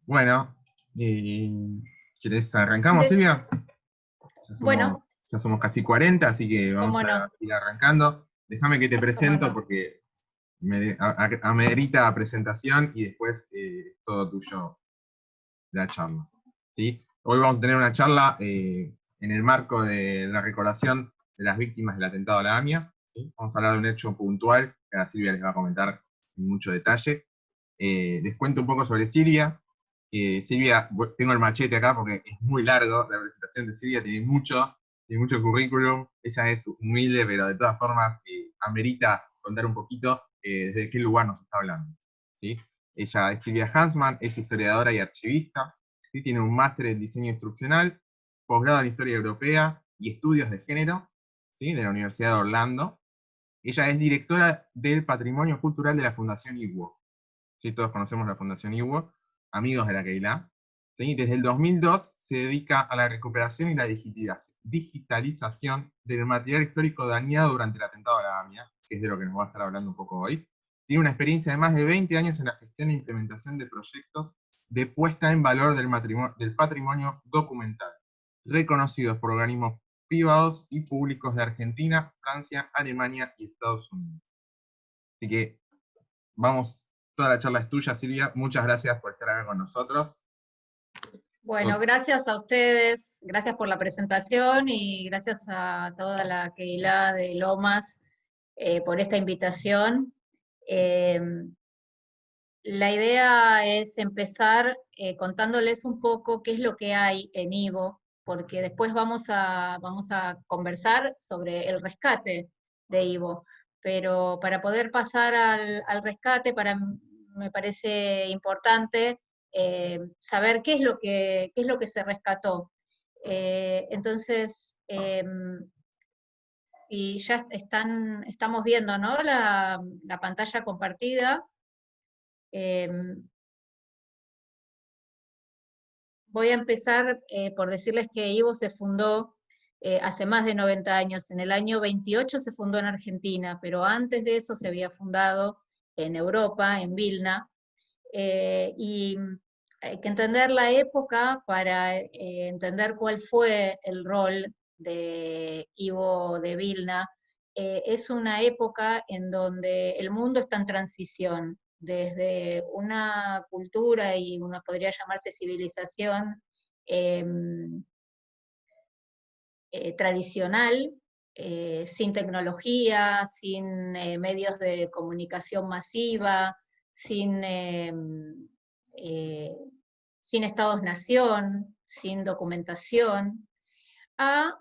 Bueno, eh, ¿querés arrancamos, De- Silvia? Ya somos, bueno, ya somos casi 40, así que vamos cómo a no, ir arrancando. Déjame que te cómo presento no. porque amerita presentación y después todo tuyo la charla. ¿Sí? Hoy vamos a tener una charla en el marco de la recordación de las víctimas del atentado a la AMIA. ¿Sí? Vamos a hablar de un hecho puntual que ahora Silvia les va a comentar en mucho detalle. Les cuento un poco sobre Silvia. Silvia, tengo el machete acá porque es muy largo, la presentación de Silvia tiene mucho currículum, ella es humilde, pero de todas formas amerita contar un poquito desde qué lugar nos está hablando. ¿Sí? Ella es Silvia Hansman, es historiadora y archivista, ¿sí? Tiene un máster en diseño instruccional, posgrado en historia europea y estudios de género, ¿sí? De la Universidad de Orlando. Ella es directora del Patrimonio Cultural de la Fundación IWO. ¿Sí? Todos conocemos la Fundación IWO, amigos de la Keilah. ¿Sí? Desde el 2002 se dedica a la recuperación y la digitalización del material histórico dañado durante el atentado a la AMIA, que es de lo que nos va a estar hablando un poco hoy. Tiene una experiencia de más de 20 años en la gestión e implementación de proyectos de puesta en valor del patrimonio documental, reconocidos por organismos privados y públicos de Argentina, Francia, Alemania y Estados Unidos. Así que vamos, toda la charla es tuya, Silvia. Muchas gracias por estar acá con nosotros. Bueno, gracias a ustedes, gracias por la presentación y gracias a toda la Keilah de Lomas por esta invitación. Eh, la idea es empezar contándoles un poco qué es lo que hay en Ivo, porque después vamos a conversar sobre el rescate de Ivo. Pero para poder pasar al rescate, me parece importante saber qué es lo que se rescató. Entonces, si ya estamos viendo, ¿no? La pantalla compartida. em, Voy a empezar por decirles que Ivo se fundó hace más de 90 años. En el año 28 se fundó en Argentina, pero antes de eso se había fundado en Europa, en Vilna. Y hay que entender la época para entender cuál fue el rol de Ivo de Vilna. Es una época en donde el mundo está en transición, desde una cultura y una podría llamarse civilización eh, tradicional, sin tecnología, sin medios de comunicación masiva, sin, eh, sin estados-nación, sin documentación, a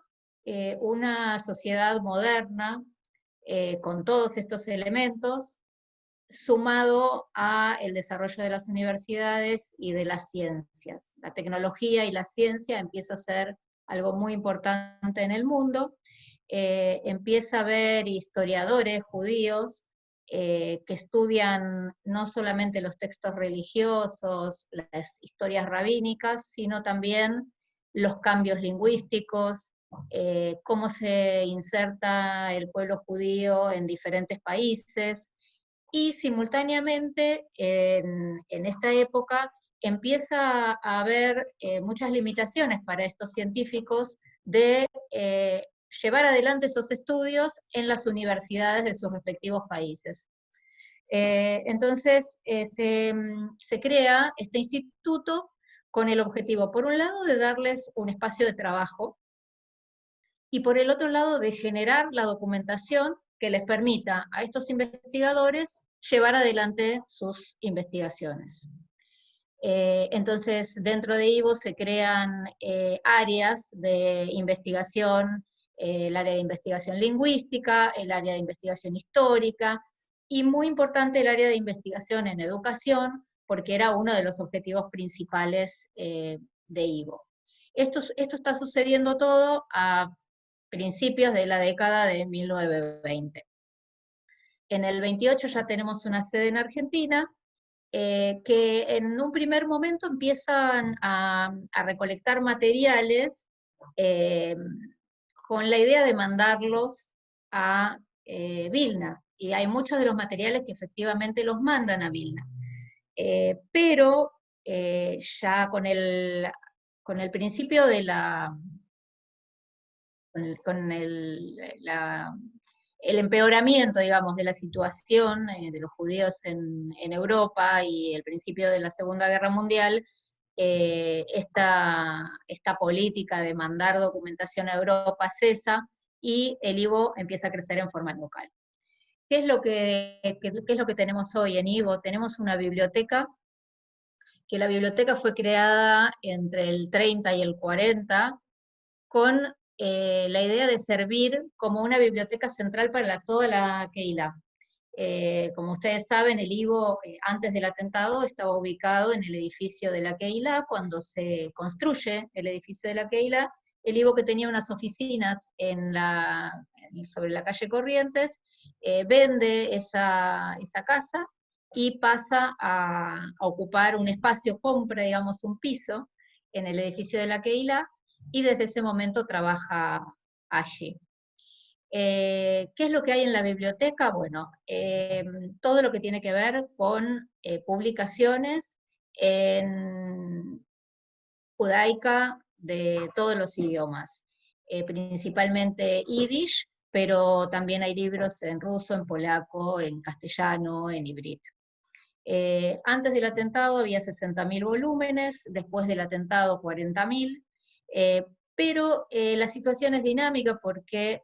una sociedad moderna con todos estos elementos, sumado a el desarrollo de las universidades y de las ciencias. La tecnología y la ciencia empieza a ser algo muy importante en el mundo. Empieza a haber historiadores judíos que estudian no solamente los textos religiosos, las historias rabínicas, sino también los cambios lingüísticos, cómo se inserta el pueblo judío en diferentes países, y simultáneamente en esta época empieza a haber muchas limitaciones para estos científicos de llevar adelante esos estudios en las universidades de sus respectivos países. Entonces se crea este instituto con el objetivo, por un lado, de darles un espacio de trabajo y por el otro lado, de generar la documentación que les permita a estos investigadores llevar adelante sus investigaciones. Entonces, dentro de Ivo se crean áreas de investigación, el área de investigación lingüística, el área de investigación histórica, y muy importante el área de investigación en educación, porque era uno de los objetivos principales de Ivo. Esto está sucediendo todo a principios de la década de 1920. En el 28 ya tenemos una sede en Argentina, que en un primer momento empiezan a recolectar materiales eh, con la idea de mandarlos a Vilna. Y hay muchos de los materiales que efectivamente los mandan a Vilna. Pero ya con el principio de el empeoramiento, digamos, de la situación de los judíos en Europa y el principio de la Segunda Guerra Mundial, esta política de mandar documentación a Europa cesa y el IVO empieza a crecer en forma local. ¿Qué es lo que tenemos hoy en IVO? Tenemos una biblioteca, que la biblioteca fue creada entre el 30 y el 40, con la idea de servir como una biblioteca central para toda la Keilah. Como ustedes saben, el IVO, antes del atentado, estaba ubicado en el edificio de la Keilah. Cuando se construye el edificio de la Keilah, el IVO, que tenía unas oficinas sobre la calle Corrientes, vende esa casa y pasa a ocupar un espacio, compra, digamos, un piso en el edificio de la Keilah, y desde ese momento trabaja allí. ¿Qué es lo que hay en la biblioteca? Bueno, todo lo que tiene que ver con publicaciones en judaica de todos los idiomas, principalmente yiddish, pero también hay libros en ruso, en polaco, en castellano, en hibrit. Antes del atentado había 60.000 volúmenes, después del atentado 40.000, pero la situación es dinámica porque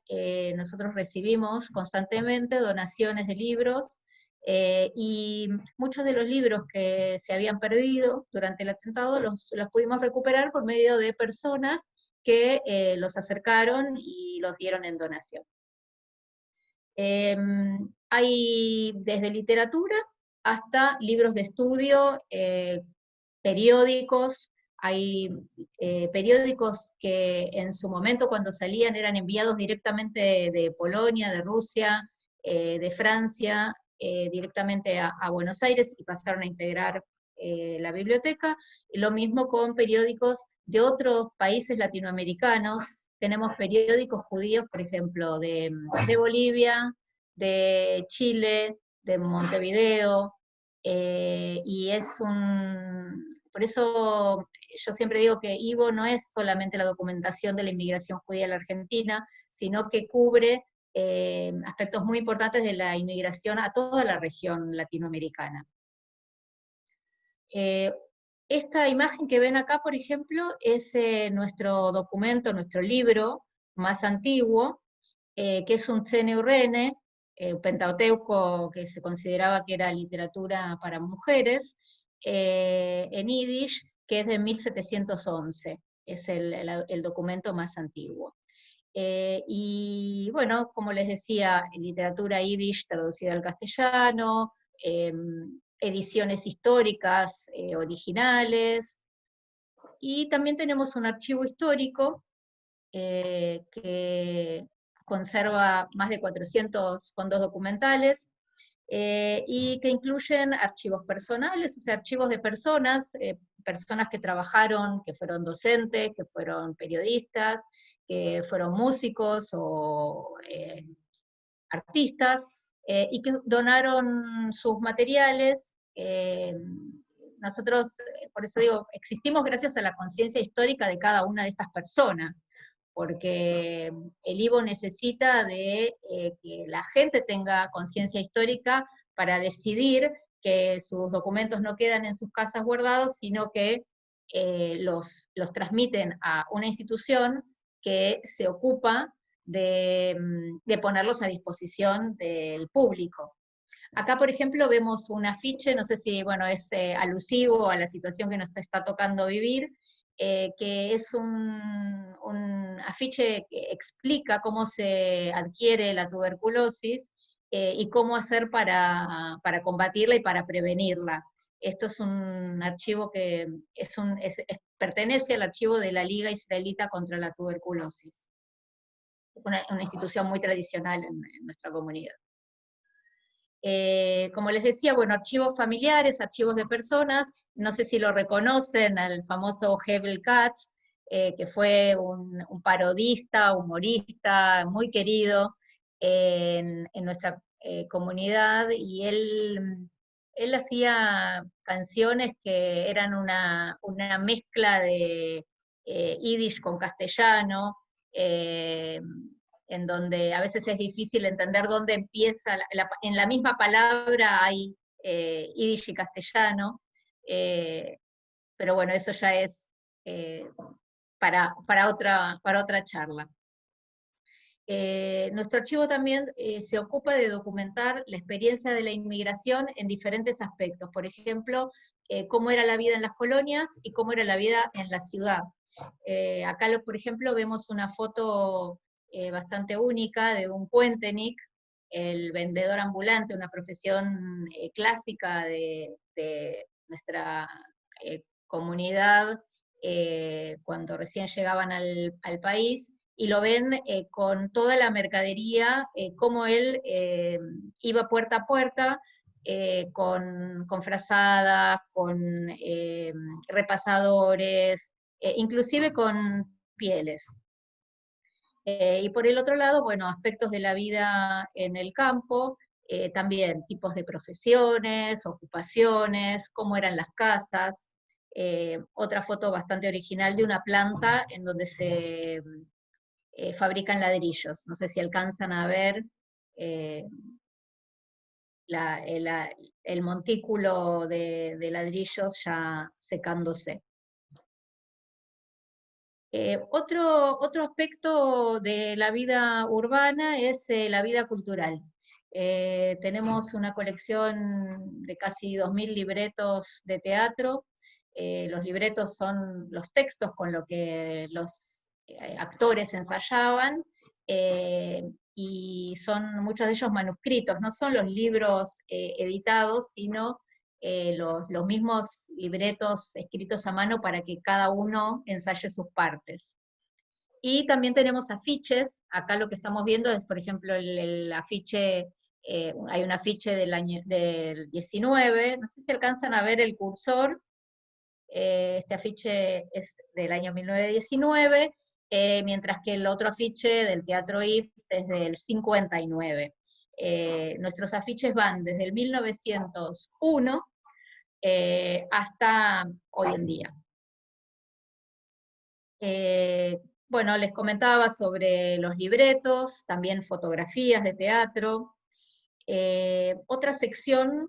nosotros recibimos constantemente donaciones de libros, y muchos de los libros que se habían perdido durante el atentado los pudimos recuperar por medio de personas que los acercaron y los dieron en donación. Hay desde literatura hasta libros de estudio, periódicos. Hay periódicos que en su momento, cuando salían, eran enviados directamente de Polonia, de Rusia, de Francia, directamente a Buenos Aires, y pasaron a integrar la biblioteca. Y lo mismo con periódicos de otros países latinoamericanos. Tenemos periódicos judíos, por ejemplo, de Bolivia, de Chile, de Montevideo, y por eso yo siempre digo que IVO no es solamente la documentación de la inmigración judía a la Argentina, sino que cubre aspectos muy importantes de la inmigración a toda la región latinoamericana. Esta imagen que ven acá, por ejemplo, es nuestro documento, nuestro libro más antiguo, que es un CNURN, Pentateuco, que se consideraba que era literatura para mujeres, en yiddish, que es de 1711, es el documento más antiguo. Y bueno, como les decía, literatura yiddish traducida al castellano, ediciones históricas originales, y también tenemos un archivo histórico que conserva más de 400 fondos documentales, y que incluyen archivos personales, o sea, archivos de personas, personas que trabajaron, que fueron docentes, que fueron periodistas, que fueron músicos o artistas, y que donaron sus materiales. Nosotros, por eso digo, existimos gracias a la conciencia histórica de cada una de estas personas, porque el IVO necesita de que la gente tenga conciencia histórica para decidir que sus documentos no quedan en sus casas guardados, sino que los transmiten a una institución que se ocupa de ponerlos a disposición del público. Acá, por ejemplo, vemos un afiche, no sé si, bueno, es alusivo a la situación que nos está tocando vivir, que es un afiche que explica cómo se adquiere la tuberculosis, y cómo hacer para combatirla y para prevenirla. Esto es un archivo que pertenece al archivo de la Liga Israelita contra la Tuberculosis, una institución muy tradicional en nuestra comunidad. Como les decía, bueno, archivos familiares, archivos de personas, no sé si lo reconocen, al famoso Hebel Katz, que fue un parodista, humorista, muy querido en nuestra comunidad, y él él hacía canciones que eran una mezcla de yiddish con castellano, en donde a veces es difícil entender dónde empieza, en la misma palabra hay yiddish y castellano, pero bueno, eso ya es para otra charla. Nuestro archivo también se ocupa de documentar la experiencia de la inmigración en diferentes aspectos. Por ejemplo, cómo era la vida en las colonias y cómo era la vida en la ciudad. Acá, por ejemplo, vemos una foto bastante única de un puentenik, el vendedor ambulante, una profesión clásica de nuestra comunidad cuando recién llegaban al país, y lo ven con toda la mercadería, cómo él iba puerta a puerta, con frazadas, con repasadores, inclusive con pieles. Y por el otro lado, bueno, aspectos de la vida en el campo, también tipos de profesiones, ocupaciones, cómo eran las casas. Otra foto bastante original de una planta en donde se fabrican ladrillos. No sé si alcanzan a ver eh, el montículo de ladrillos ya secándose. Otro aspecto de la vida urbana es la vida cultural. Tenemos una colección de casi 2000 libretos de teatro. Los libretos son los textos con lo que los actores ensayaban, y son muchos de ellos manuscritos, no son los libros editados, sino los mismos libretos escritos a mano para que cada uno ensaye sus partes. Y también tenemos afiches. Acá lo que estamos viendo es, por ejemplo, el afiche, hay un afiche del 19, no sé si alcanzan a ver el cursor, este afiche es del año 1919, mientras que el otro afiche del Teatro IF es del 59. Nuestros afiches van desde el 1901 hasta hoy en día. Bueno, les comentaba sobre los libretos, también fotografías de teatro. Otra sección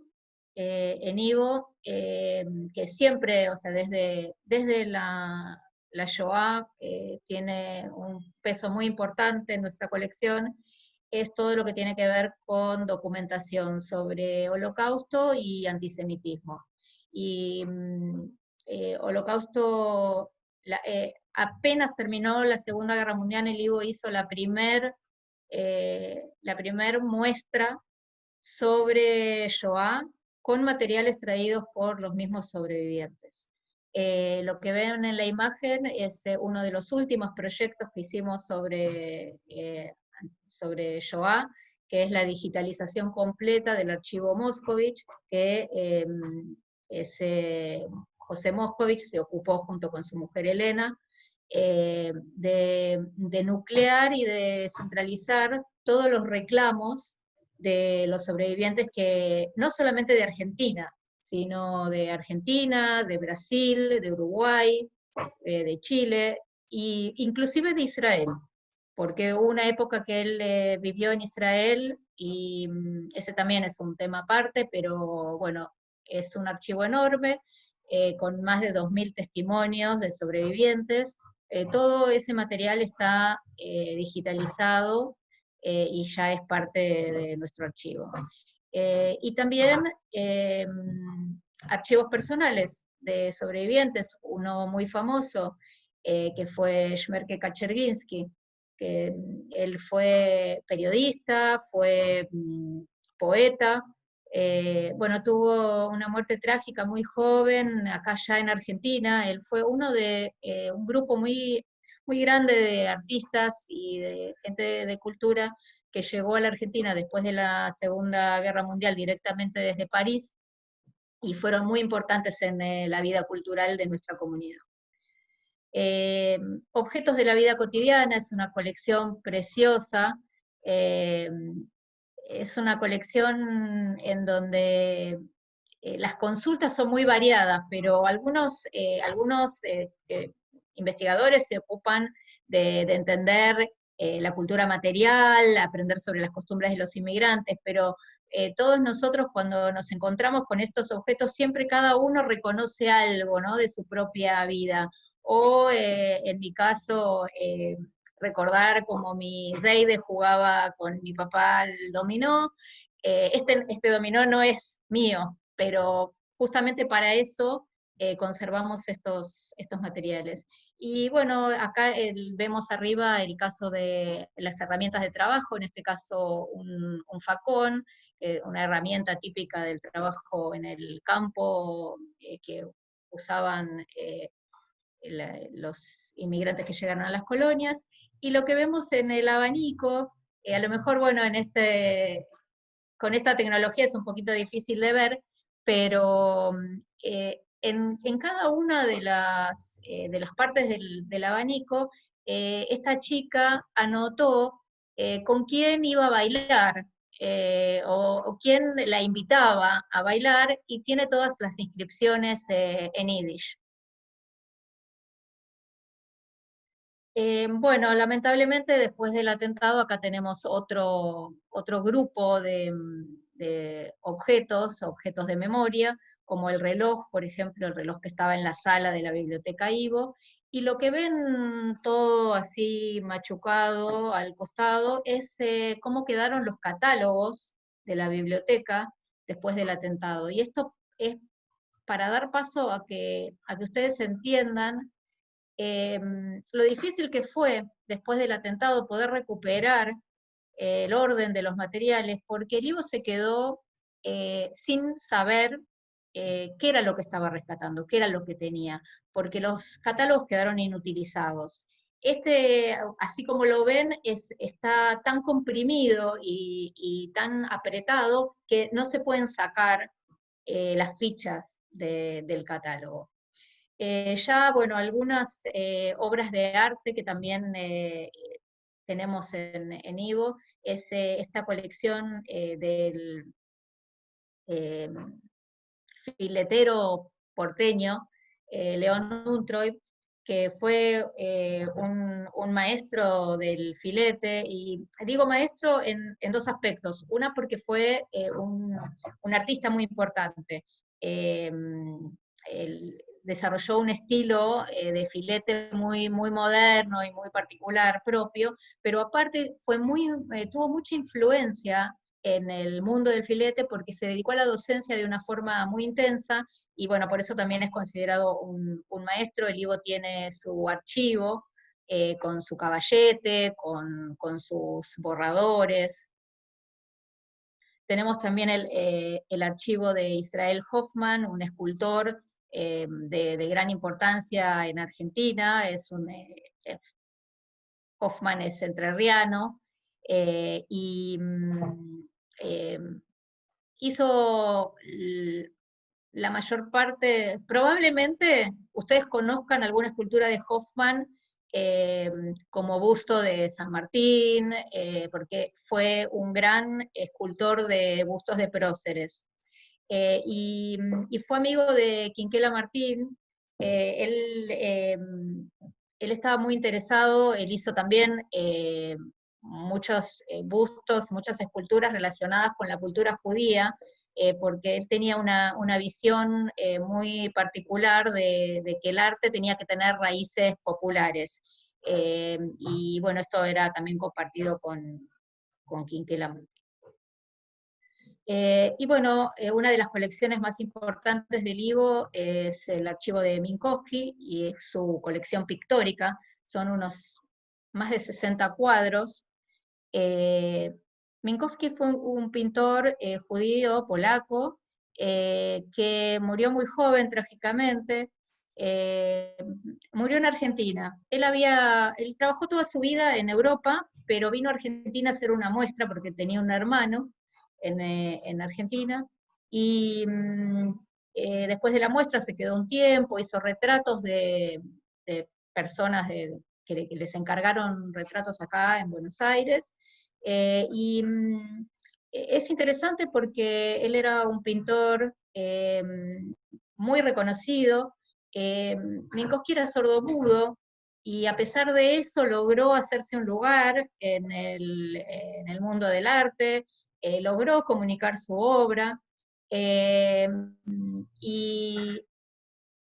en Ivo, que siempre, o sea, desde la Shoah, tiene un peso muy importante en nuestra colección, es todo lo que tiene que ver con documentación sobre Holocausto y antisemitismo. Y Holocausto, apenas terminó la Segunda Guerra Mundial, el Ivo hizo la primer muestra sobre Shoah con materiales traídos por los mismos sobrevivientes. Lo que ven en la imagen es uno de los últimos proyectos que hicimos sobre Shoah, que es la digitalización completa del archivo Moscovich, que José Moscovich se ocupó junto con su mujer Elena, de nuclear y de centralizar todos los reclamos de los sobrevivientes, que no solamente de Argentina, sino de Argentina, de Brasil, de Uruguay, de Chile, e inclusive de Israel, porque hubo una época que él vivió en Israel, y ese también es un tema aparte, pero bueno, es un archivo enorme, con más de 2000 testimonios de sobrevivientes. Todo ese material está digitalizado y ya es parte de nuestro archivo. Y también archivos personales de sobrevivientes, uno muy famoso, que fue Shmerke Kacherginsky, que él fue periodista, fue poeta, bueno, tuvo una muerte trágica muy joven, acá ya en Argentina. Él fue uno de un grupo muy, muy grande de artistas y de gente de cultura que llegó a la Argentina después de la Segunda Guerra Mundial directamente desde París, y fueron muy importantes en la vida cultural de nuestra comunidad. Objetos de la vida cotidiana es una colección preciosa. Es una colección en donde las consultas son muy variadas, pero algunos investigadores se ocupan de entender la cultura material, aprender sobre las costumbres de los inmigrantes, pero todos nosotros cuando nos encontramos con estos objetos, siempre cada uno reconoce algo, ¿no?, de su propia vida. O en mi caso, recordar como mi Deide jugaba con mi papá al dominó. Este dominó no es mío, pero justamente para eso conservamos estos materiales. Y bueno, acá vemos arriba el caso de las herramientas de trabajo, en este caso un facón, una herramienta típica del trabajo en el campo que usaban los inmigrantes que llegaron a las colonias. Y lo que vemos en el abanico, a lo mejor, bueno, con esta tecnología es un poquito difícil de ver, pero en cada una de las partes del abanico, esta chica anotó con quién iba a bailar, o quién la invitaba a bailar, y tiene todas las inscripciones en Yiddish. Bueno, lamentablemente después del atentado acá tenemos otro grupo de objetos de memoria, como el reloj, por ejemplo, el reloj que estaba en la sala de la biblioteca Ivo, y lo que ven todo así machucado al costado es cómo quedaron los catálogos de la biblioteca después del atentado. Y esto es para dar paso a que ustedes entiendan lo difícil que fue después del atentado poder recuperar el orden de los materiales, porque el Ivo se quedó sin saber qué era lo que estaba rescatando, qué era lo que tenía, porque los catálogos quedaron inutilizados. Así como lo ven, está tan comprimido y tan apretado que no se pueden sacar las fichas del catálogo. Ya, bueno, algunas obras de arte que también tenemos en Ivo, es esta colección del eh, filetero porteño, León Untroy, que fue un maestro del filete, y digo maestro en dos aspectos. Una, porque fue un artista muy importante. Él desarrolló un estilo de filete muy, muy moderno y muy particular, propio, pero aparte tuvo mucha influencia en el mundo del filete porque se dedicó a la docencia de una forma muy intensa, y bueno, por eso también es considerado un maestro. El Ivo tiene su archivo con su caballete, con sus borradores. Tenemos también el archivo de Israel Hoffman, un escultor de gran importancia en Argentina. Hoffman es entrerriano, y eh, hizo la mayor parte, probablemente ustedes conozcan alguna escultura de Hoffman, como busto de San Martín, porque fue un gran escultor de bustos de próceres. Y fue amigo de Quinquela Martín. Él estaba muy interesado, él hizo también muchos bustos, muchas esculturas relacionadas con la cultura judía, porque él tenía una visión muy particular de que el arte tenía que tener raíces populares. Y bueno, esto era también compartido con Quinquela Martín. Y bueno, una de las colecciones más importantes del Ivo es el archivo de Minkowski y su colección pictórica. Son unos más de 60 cuadros. Minkowski fue un pintor judío, polaco, que murió muy joven, trágicamente. eh, Murió en Argentina. Él trabajó toda su vida en Europa, pero vino a Argentina a hacer una muestra porque tenía un hermano en Argentina, y después de la muestra se quedó un tiempo, hizo retratos de personas que les encargaron retratos acá en Buenos Aires, y es interesante porque él era un pintor muy reconocido, Minkowski era sordomudo, y a pesar de eso logró hacerse un lugar en el mundo del arte, logró comunicar su obra, y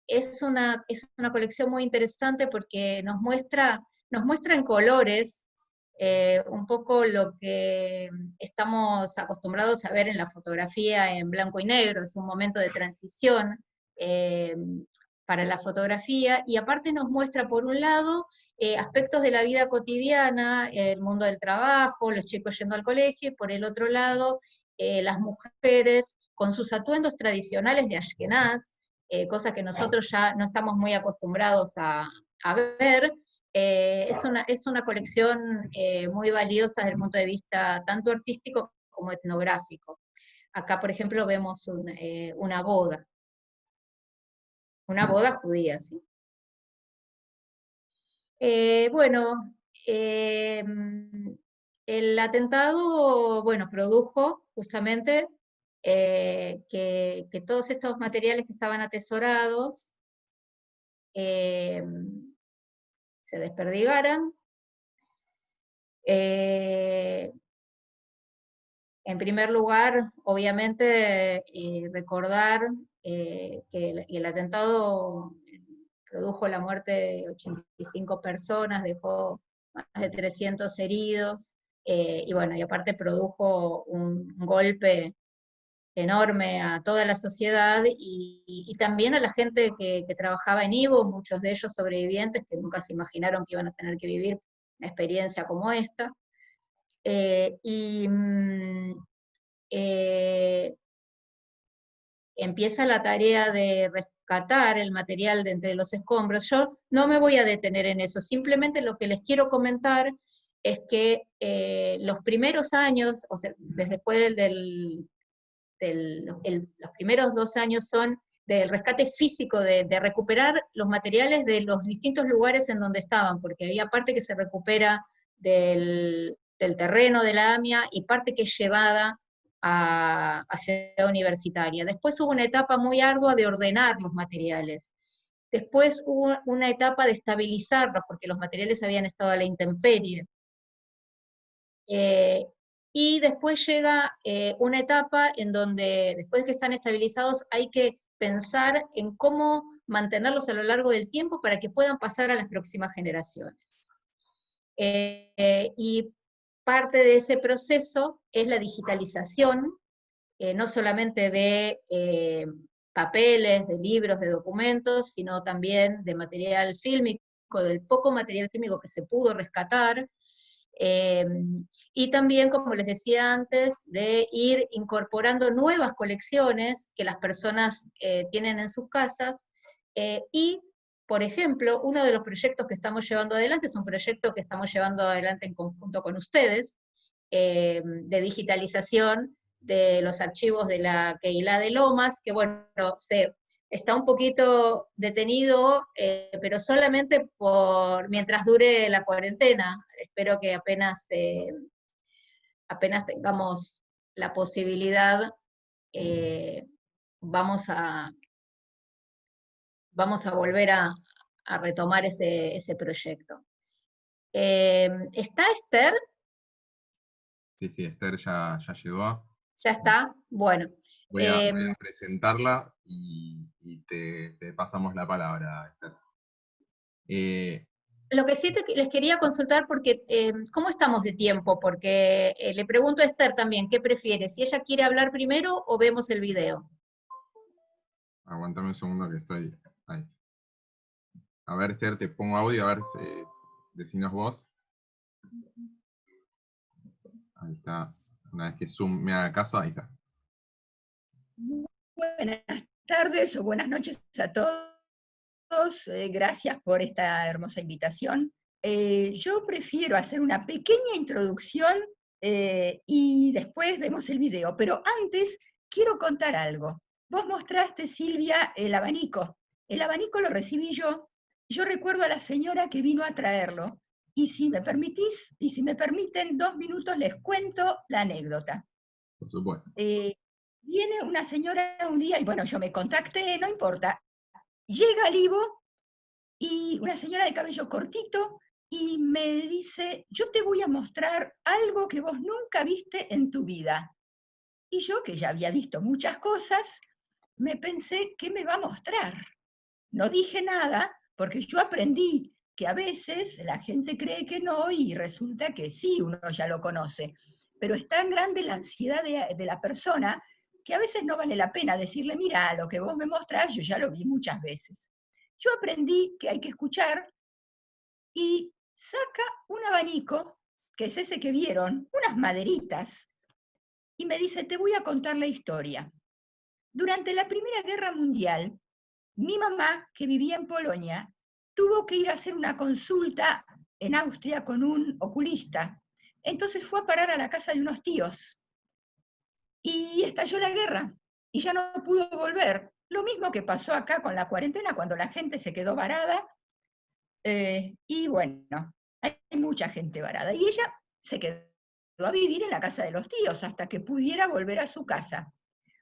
es una colección muy interesante porque nos muestra en colores un poco lo que estamos acostumbrados a ver en la fotografía en blanco y negro, es un momento de transición eh, para la fotografía, y aparte nos muestra por un lado aspectos de la vida cotidiana, el mundo del trabajo, los chicos yendo al colegio, y por el otro lado las mujeres con sus atuendos tradicionales de Ashkenaz, cosa que nosotros ya no estamos muy acostumbrados a ver. Es una colección muy valiosa desde el punto de vista tanto artístico como etnográfico. Acá, por ejemplo, vemos una boda judía, ¿sí? Bueno, el atentado, bueno, produjo justamente que todos estos materiales que estaban atesorados se desperdigaran. En primer lugar, obviamente, recordar que el atentado produjo la muerte de 85 personas, dejó más de 300 heridos, y bueno, y aparte produjo un golpe enorme a toda la sociedad y también a la gente que trabajaba en Ivo, muchos de ellos sobrevivientes que nunca se imaginaron que iban a tener que vivir una experiencia como esta. Eh, empieza la tarea de rescatar el material de entre los escombros. Yo no me voy a detener en eso, simplemente lo que les quiero comentar es que los primeros años, o sea, después los primeros 2 años son del rescate físico, de recuperar los materiales de los distintos lugares en donde estaban, porque había parte que se recupera del terreno de la AMIA y parte que es llevada a Ciudad Universitaria. Después hubo una etapa muy ardua de ordenar los materiales. Después hubo una etapa de estabilizarlos, porque los materiales habían estado a la intemperie. Y después llega una etapa en donde, después que están estabilizados, hay que pensar en cómo mantenerlos a lo largo del tiempo para que puedan pasar a las próximas generaciones. Y parte de ese proceso es la digitalización, no solamente de papeles, de libros, de documentos, sino también de material fílmico, del poco material fílmico que se pudo rescatar, y también, como les decía antes, de ir incorporando nuevas colecciones que las personas tienen en sus casas, y, por ejemplo, uno de los proyectos que estamos llevando adelante es un proyecto que estamos llevando adelante en conjunto con ustedes, de digitalización de los archivos de la Keilah de Lomas, que bueno, está un poquito detenido, pero solamente mientras dure la cuarentena. Espero que apenas tengamos la posibilidad, eh, vamos a volver a retomar ese proyecto. ¿Está Esther? Sí, Esther ya llegó. ¿Ya está? Bueno. Voy a presentarla y te pasamos la palabra, Esther. Lo que sí les quería consultar, porque ¿cómo estamos de tiempo? Porque le pregunto a Esther también, ¿qué prefiere? ¿Si ella quiere hablar primero o vemos el video? Aguantame un segundo que estoy ahí. A ver, Esther, te pongo audio, a ver si decinos vos. Ahí está. Una vez que Zoom me haga caso, ahí está. Buenas tardes o buenas noches a todos. Gracias por esta hermosa invitación. Yo prefiero hacer una pequeña introducción y después vemos el video, pero antes quiero contar algo. Vos mostraste, Silvia, el abanico. El abanico lo recibí yo. Yo recuerdo a la señora que vino a traerlo. Y si me permitís, y si me permiten 2 minutos, les cuento la anécdota. Por supuesto. Viene una señora un día, y bueno, yo me contacté, no importa. Llega al Ivo, y una señora de cabello cortito, y me dice, yo te voy a mostrar algo que vos nunca viste en tu vida. Y yo, que ya había visto muchas cosas, me pensé, ¿qué me va a mostrar? No dije nada, porque yo aprendí que a veces la gente cree que no, y resulta que sí, uno ya lo conoce. Pero es tan grande la ansiedad de la persona, que a veces no vale la pena decirle, mira, lo que vos me mostrás, yo ya lo vi muchas veces. Yo aprendí que hay que escuchar, y saca un abanico, que es ese que vieron, unas maderitas, y me dice, te voy a contar la historia. Durante la Primera Guerra Mundial, mi mamá, que vivía en Polonia, tuvo que ir a hacer una consulta en Austria con un oculista. Entonces fue a parar a la casa de unos tíos. Y estalló la guerra, y ya no pudo volver. Lo mismo que pasó acá con la cuarentena, cuando la gente se quedó varada. Y bueno, hay mucha gente varada. Y ella se quedó a vivir en la casa de los tíos hasta que pudiera volver a su casa.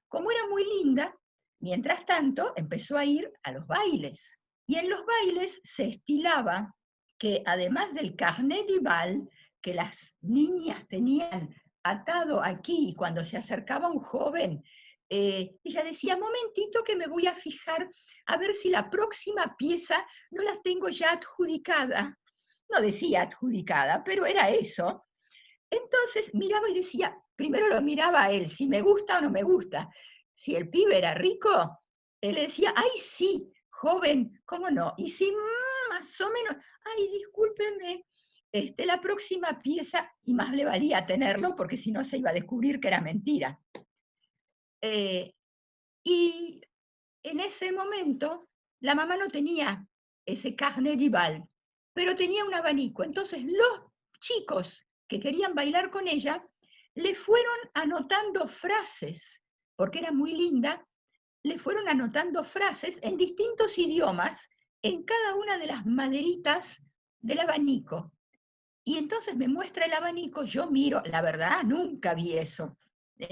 Como era muy linda, mientras tanto empezó a ir a los bailes. Y en los bailes se estilaba que además del carnet du bal, que las niñas tenían atado aquí cuando se acercaba un joven, ella decía, momentito que me voy a fijar a ver si la próxima pieza no la tengo ya adjudicada. No decía adjudicada, pero era eso. Entonces miraba y decía, primero lo miraba a él, si me gusta o no me gusta. Si el pibe era rico, él le decía, ay, sí, joven, ¿cómo no? Y si más o menos, ay, discúlpeme, la próxima pieza, y más le valía tenerlo, porque si no se iba a descubrir que era mentira. Y en ese momento, la mamá no tenía ese carnet du bal, pero tenía un abanico. Entonces los chicos que querían bailar con ella le fueron anotando frases, porque era muy linda, le fueron anotando frases en distintos idiomas en cada una de las maderitas del abanico. Y entonces me muestra el abanico, yo miro, la verdad, nunca vi eso.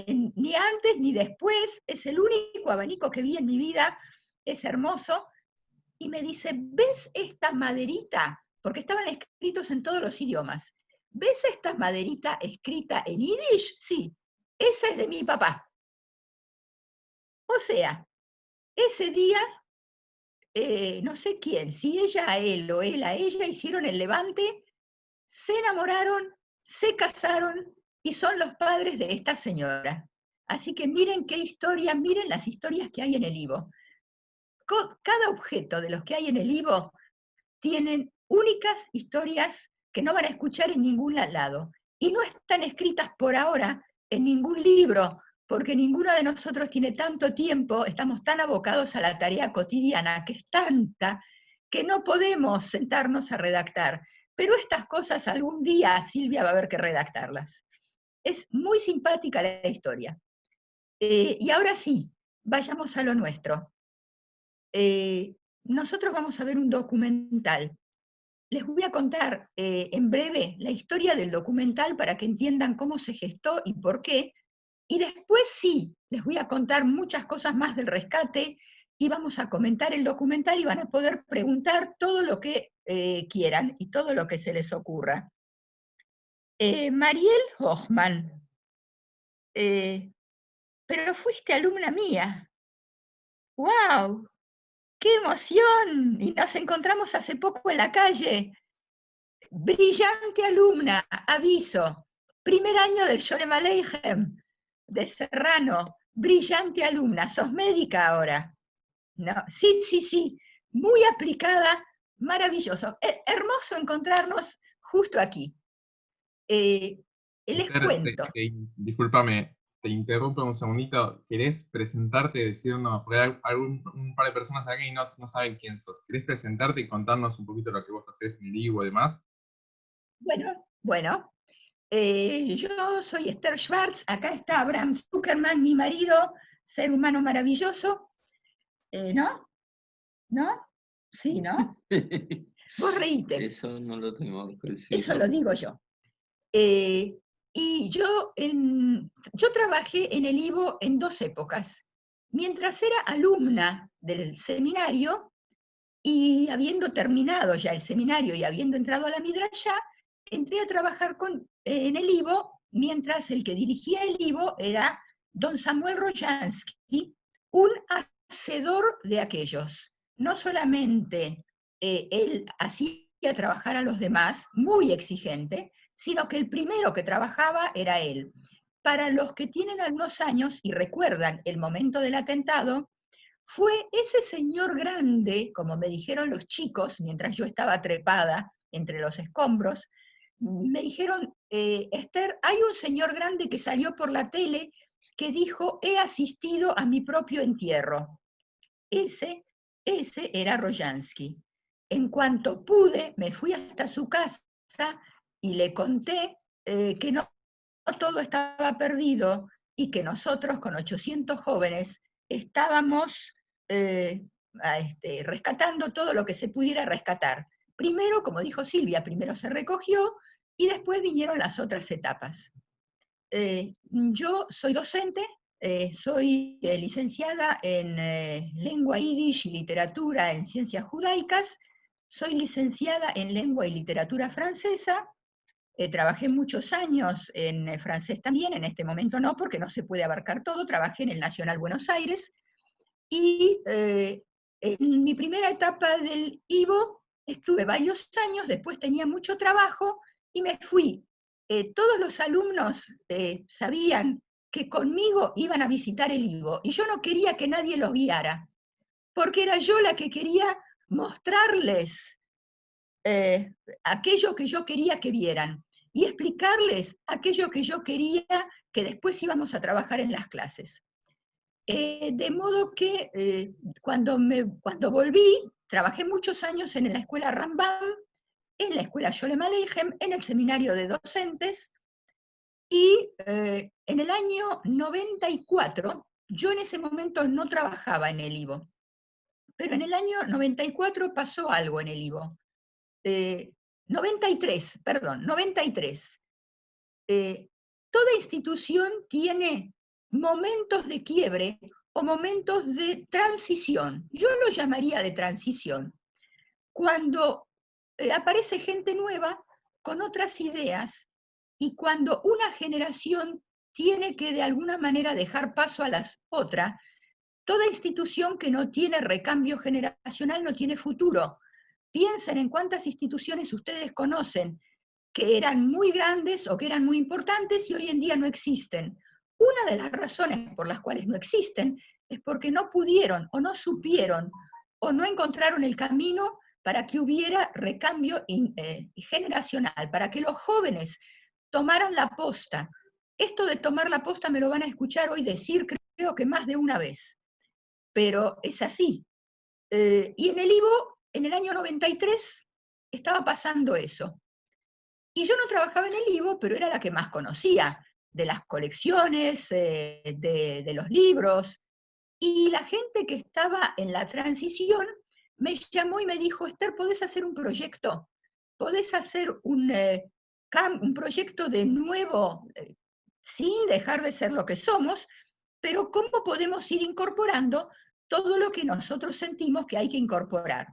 Ni antes ni después, es el único abanico que vi en mi vida, es hermoso. Y me dice, ¿ves esta maderita? Porque estaban escritos en todos los idiomas. ¿Ves esta maderita escrita en yiddish? Sí, esa es de mi papá. O sea, ese día, no sé quién, si ella a él o él a ella, hicieron el levante, se enamoraron, se casaron y son los padres de esta señora. Así que miren qué historia, miren las historias que hay en el Ivo. Cada objeto de los que hay en el Ivo tienen únicas historias que no van a escuchar en ningún lado. Y no están escritas por ahora en ningún libro, porque ninguno de nosotros tiene tanto tiempo, estamos tan abocados a la tarea cotidiana, que es tanta, que no podemos sentarnos a redactar. Pero estas cosas algún día Silvia va a haber que redactarlas. Es muy simpática la historia. Y ahora sí, vayamos a lo nuestro. Nosotros vamos a ver un documental. Les voy a contar en breve la historia del documental para que entiendan cómo se gestó y por qué. Y después sí, les voy a contar muchas cosas más del rescate y vamos a comentar el documental y van a poder preguntar todo lo que quieran y todo lo que se les ocurra. Mariel Hochman, pero fuiste alumna mía. ¡Wow! ¡Qué emoción! Y nos encontramos hace poco en la calle. Brillante alumna, aviso. Primer año del Sholem Aleichem, de Serrano. Brillante alumna, sos médica ahora. No, sí, sí, sí. Muy aplicada, maravilloso. Hermoso encontrarnos justo aquí. Les Esther, cuento. discúlpame, te interrumpo un segundito. ¿Querés presentarte y decirnos, porque hay un par de personas aquí y no saben quién sos? ¿Querés presentarte y contarnos un poquito lo que vos haces en el Ivo y demás? Bueno. Yo soy Esther Schwartz, acá está Abraham Zuckerman, mi marido, ser humano maravilloso. ¿No? ¿No? Sí, ¿no? Vos reíte. Eso no lo tengo presente. Eso lo digo yo. Y Y yo trabajé en el IVO en 2 épocas. Mientras era alumna del seminario, y habiendo terminado ya el seminario y habiendo entrado a la Midrashá, entré a trabajar en el IVO, mientras el que dirigía el IVO era don Samuel Rojansky, un hacedor de aquellos. No solamente él hacía trabajar a los demás, muy exigente, sino que el primero que trabajaba era él. Para los que tienen algunos años y recuerdan el momento del atentado, fue ese señor grande, como me dijeron los chicos, mientras yo estaba trepada entre los escombros, me dijeron, Esther, hay un señor grande que salió por la tele que dijo, he asistido a mi propio entierro. Ese era Rojansky. En cuanto pude, me fui hasta su casa y le conté que no todo estaba perdido y que nosotros con 800 jóvenes estábamos rescatando todo lo que se pudiera rescatar. Primero, como dijo Silvia, primero se recogió y después vinieron las otras etapas. Yo soy docente, soy licenciada en lengua yiddish y literatura en ciencias judaicas, soy licenciada en lengua y literatura francesa. Trabajé muchos años en francés también, en este momento no, porque no se puede abarcar todo. Trabajé en el Nacional Buenos Aires y en mi primera etapa del IVO estuve varios años, después tenía mucho trabajo y me fui. Todos los alumnos sabían que conmigo iban a visitar el IVO y yo no quería que nadie los guiara, porque era yo la que quería mostrarles aquello que yo quería que vieran y explicarles aquello que yo quería que después íbamos a trabajar en las clases. De modo que cuando volví, trabajé muchos años en la escuela Rambam, en la escuela Sholem Aleichem, en el seminario de docentes, y en el año 94, yo en ese momento no trabajaba en el IVO, pero en el año 94 pasó algo en el IVO. 93. Toda institución tiene momentos de quiebre o momentos de transición. Yo lo llamaría de transición. Cuando aparece gente nueva con otras ideas y cuando una generación tiene que de alguna manera dejar paso a la otra, toda institución que no tiene recambio generacional no tiene futuro. Piensen en cuántas instituciones ustedes conocen que eran muy grandes o que eran muy importantes y hoy en día no existen. Una de las razones por las cuales no existen es porque no pudieron o no supieron o no encontraron el camino para que hubiera recambio generacional, para que los jóvenes tomaran la posta. Esto de tomar la posta me lo van a escuchar hoy decir, creo que más de una vez, pero es así. Y en el IVO, en el año 93, estaba pasando eso. Y yo no trabajaba en el IVO, pero era la que más conocía de las colecciones, de los libros. Y la gente que estaba en la transición me llamó y me dijo, Esther, ¿podés hacer un proyecto? ¿Podés hacer un proyecto de nuevo, sin dejar de ser lo que somos, pero cómo podemos ir incorporando todo lo que nosotros sentimos que hay que incorporar?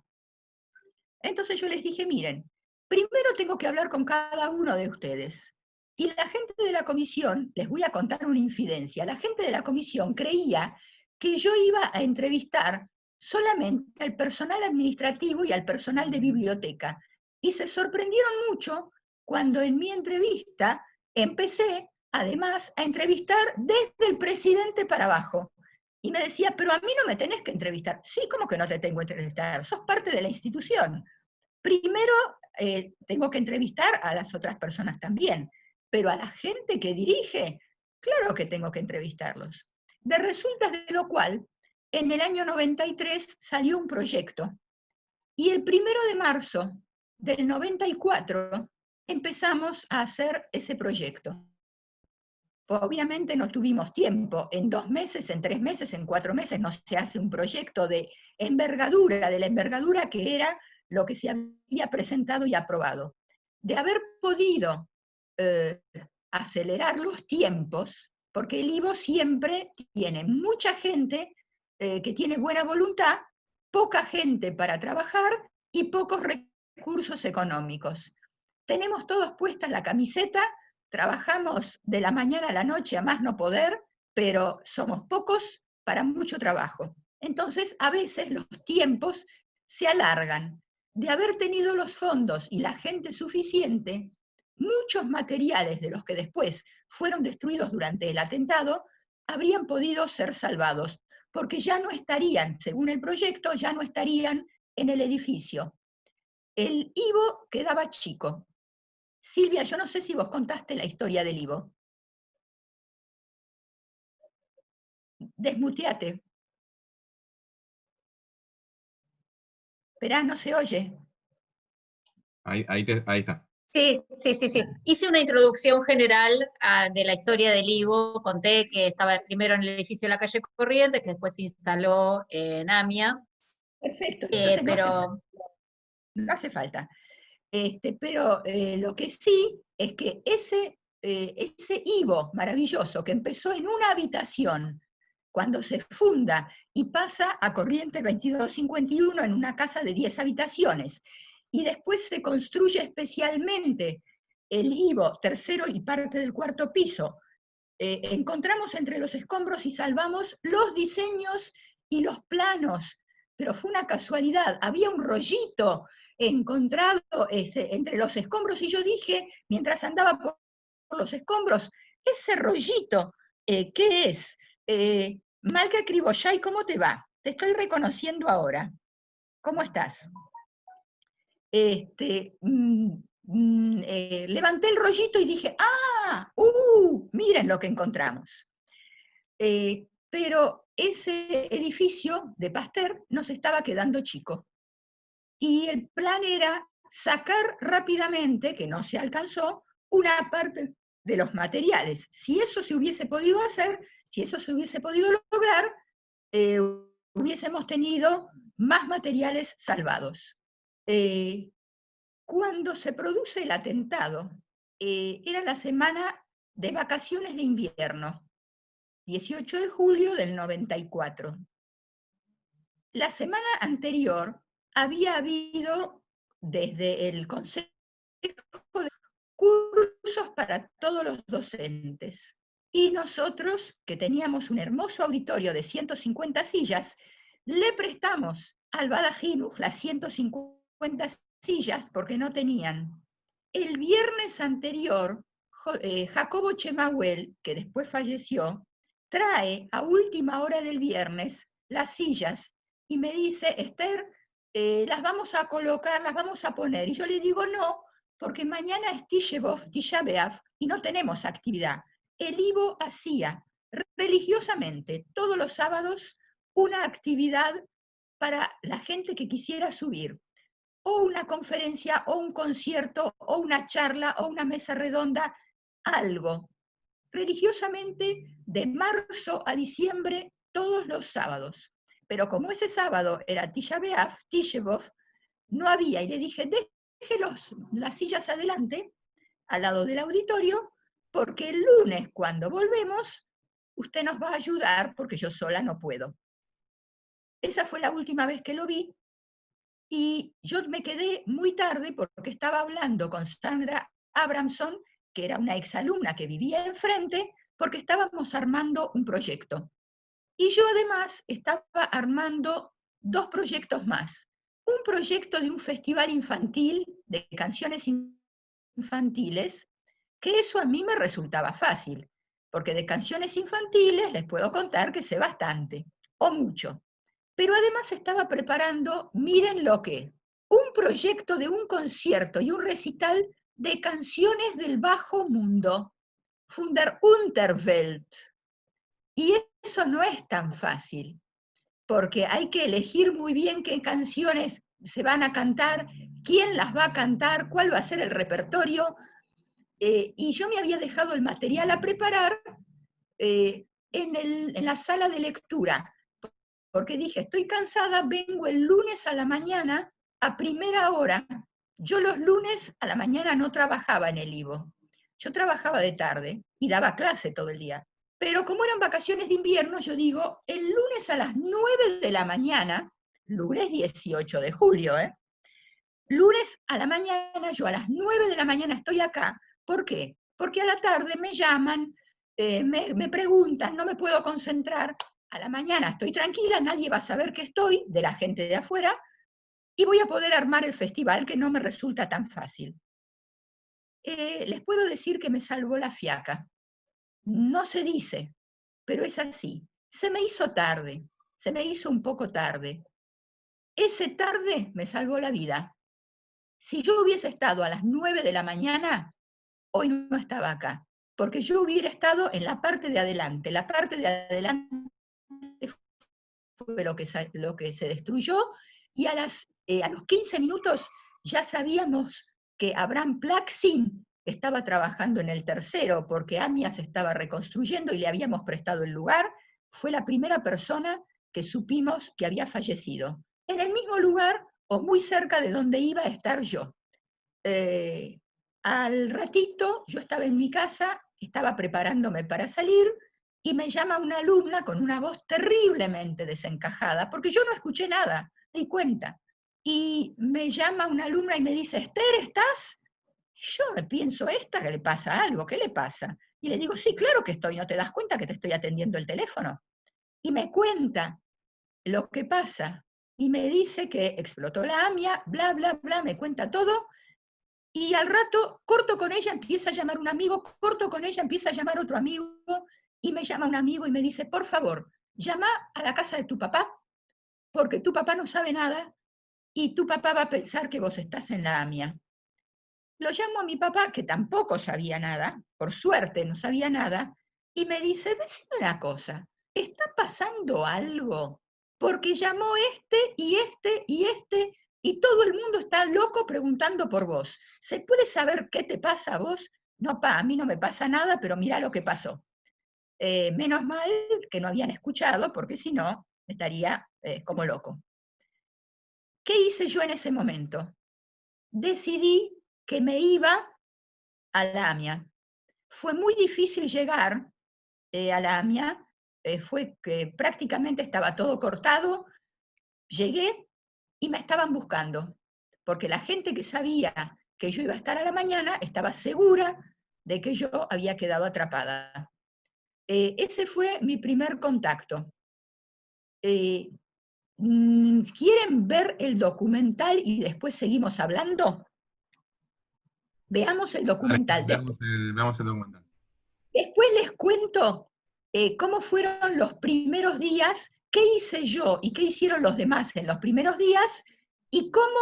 Entonces yo les dije, miren, primero tengo que hablar con cada uno de ustedes. Y la gente de la comisión, les voy a contar una infidencia, la gente de la comisión creía que yo iba a entrevistar solamente al personal administrativo y al personal de biblioteca. Y se sorprendieron mucho cuando en mi entrevista empecé, además, a entrevistar desde el presidente para abajo. Y me decía, pero a mí no me tenés que entrevistar. Sí, ¿cómo que no te tengo que entrevistar? Sos parte de la institución. Primero tengo que entrevistar a las otras personas también, pero a la gente que dirige, claro que tengo que entrevistarlos. De resultas de lo cual, en el año 93 salió un proyecto, y el 1 de marzo del 94 empezamos a hacer ese proyecto. Obviamente no tuvimos tiempo, en 2 meses, en 3 meses, en 4 meses no se hace un proyecto de la envergadura que era lo que se había presentado y aprobado. De haber podido acelerar los tiempos, porque el IVO siempre tiene mucha gente que tiene buena voluntad, poca gente para trabajar y pocos recursos económicos. Tenemos todos puesta la camiseta, trabajamos de la mañana a la noche a más no poder, pero somos pocos para mucho trabajo. Entonces, a veces los tiempos se alargan. De haber tenido los fondos y la gente suficiente, muchos materiales de los que después fueron destruidos durante el atentado habrían podido ser salvados, porque ya no estarían, según el proyecto, ya no estarían en el edificio. El IVO quedaba chico. Silvia, yo no sé si vos contaste la historia del IVO. Desmuteate. Esperá, no se oye. Ahí está. Sí. Hice una introducción general de la historia del IVO, conté que estaba primero en el edificio de la calle Corrientes, que después se instaló en AMIA. Perfecto, entonces Pero no hace falta. Pero lo que sí es que ese IVO maravilloso que empezó en una habitación, cuando se funda y pasa a Corrientes 2251 en una casa de 10 habitaciones, y después se construye especialmente el IVO tercero y parte del cuarto piso, encontramos entre los escombros y salvamos los diseños y los planos, pero fue una casualidad, había un rollito encontrado entre los escombros y yo dije, mientras andaba por los escombros, ese rollito, ¿qué es? Malca Criboyay, ¿cómo te va? Te estoy reconociendo ahora. ¿Cómo estás? Levanté el rollito y dije, miren lo que encontramos. Pero ese edificio de Pasteur nos estaba quedando chico. Y el plan era sacar rápidamente, que no se alcanzó, una parte de los materiales. Si eso se hubiese podido hacer, si eso se hubiese podido lograr, hubiésemos tenido más materiales salvados. Cuando se produce el atentado, era la semana de vacaciones de invierno, 18 de julio del 94. La semana anterior había habido desde el Consejo de cursos para todos los docentes. Y nosotros, que teníamos un hermoso auditorio de 150 sillas, le prestamos al Bada Jinuj las 150 sillas porque no tenían. El viernes anterior, Jacobo Chemahuel, que después falleció, trae a última hora del viernes las sillas y me dice, Esther, las vamos a colocar, las vamos a poner. Y yo le digo, no, porque mañana es Tisha B'Av, y no tenemos actividad. El IVO hacía religiosamente todos los sábados una actividad para la gente que quisiera subir, o una conferencia, o un concierto, o una charla, o una mesa redonda, algo. Religiosamente, de marzo a diciembre, todos los sábados. Pero como ese sábado era Tisha B'Av, no había, y le dije, deje las sillas adelante, al lado del auditorio, porque el lunes cuando volvemos, usted nos va a ayudar porque yo sola no puedo. Esa fue la última vez que lo vi, y yo me quedé muy tarde porque estaba hablando con Sandra Abramson, que era una exalumna que vivía enfrente, porque estábamos armando un proyecto. Y yo además estaba armando 2 proyectos más. Un proyecto de un festival infantil, de canciones infantiles, que eso a mí me resultaba fácil, porque de canciones infantiles les puedo contar que sé bastante, o mucho. Pero además estaba preparando, miren lo que, un proyecto de un concierto y un recital de canciones del bajo mundo, von der Unterwelt. Y eso no es tan fácil, porque hay que elegir muy bien qué canciones se van a cantar, quién las va a cantar, cuál va a ser el repertorio. Y yo me había dejado el material a preparar en la sala de lectura, porque dije, estoy cansada, vengo el lunes a la mañana a primera hora. Yo los lunes a la mañana no trabajaba en el IVO. Yo trabajaba de tarde y daba clase todo el día. Pero como eran vacaciones de invierno, yo digo, el lunes a las 9 de la mañana, lunes 18 de julio, lunes a la mañana, yo a las 9 de la mañana estoy acá. ¿Por qué? Porque a la tarde me llaman, me preguntan, no me puedo concentrar. A la mañana estoy tranquila, nadie va a saber que estoy, de la gente de afuera, y voy a poder armar el festival, que no me resulta tan fácil. Les puedo decir que me salvó la fiaca. No se dice, pero es así. Se me hizo tarde, se me hizo un poco tarde. Ese tarde me salvó la vida. Si yo hubiese estado a las 9 de la mañana, hoy no estaba acá, porque yo hubiera estado en la parte de adelante. La parte de adelante fue lo que se destruyó, y a los 15 minutos ya sabíamos que Abraham Plaxin estaba trabajando en el tercero, porque AMIA se estaba reconstruyendo y le habíamos prestado el lugar. Fue la primera persona que supimos que había fallecido, en el mismo lugar o muy cerca de donde iba a estar yo. Al ratito yo estaba en mi casa, estaba preparándome para salir, y me llama una alumna con una voz terriblemente desencajada, porque yo no escuché nada, me di cuenta. Y me llama una alumna y me dice, Esther, ¿estás? Yo me pienso, ¿esta que le pasa algo? ¿Qué le pasa? Y le digo, sí, claro que estoy, ¿no te das cuenta que te estoy atendiendo el teléfono? Y me cuenta lo que pasa, y me dice que explotó la AMIA, bla, bla, bla, me cuenta todo. Y al rato, corto con ella, empieza a llamar un amigo, corto con ella, empieza a llamar otro amigo, y me llama un amigo y me dice, por favor, llama a la casa de tu papá, porque tu papá no sabe nada, y tu papá va a pensar que vos estás en la AMIA. Lo llamo a mi papá, que tampoco sabía nada, por suerte no sabía nada, y me dice, decime una cosa, ¿está pasando algo? Porque llamó este y este y este, y todo el mundo está loco preguntando por vos. ¿Se puede saber qué te pasa a vos? No, pa, a mí no me pasa nada, pero mira lo que pasó. Menos mal que no habían escuchado, porque si no, estaría como loco. ¿Qué hice yo en ese momento? Decidí que me iba a la AMIA. Fue muy difícil llegar a la AMIA, fue que prácticamente estaba todo cortado. Llegué y me estaban buscando, porque la gente que sabía que yo iba a estar a la mañana estaba segura de que yo había quedado atrapada. Ese fue mi primer contacto. ¿Quieren ver el documental y después seguimos hablando? Veamos el documental. Veamos el documental. Después les cuento cómo fueron los primeros días, qué hice yo y qué hicieron los demás en los primeros días, y cómo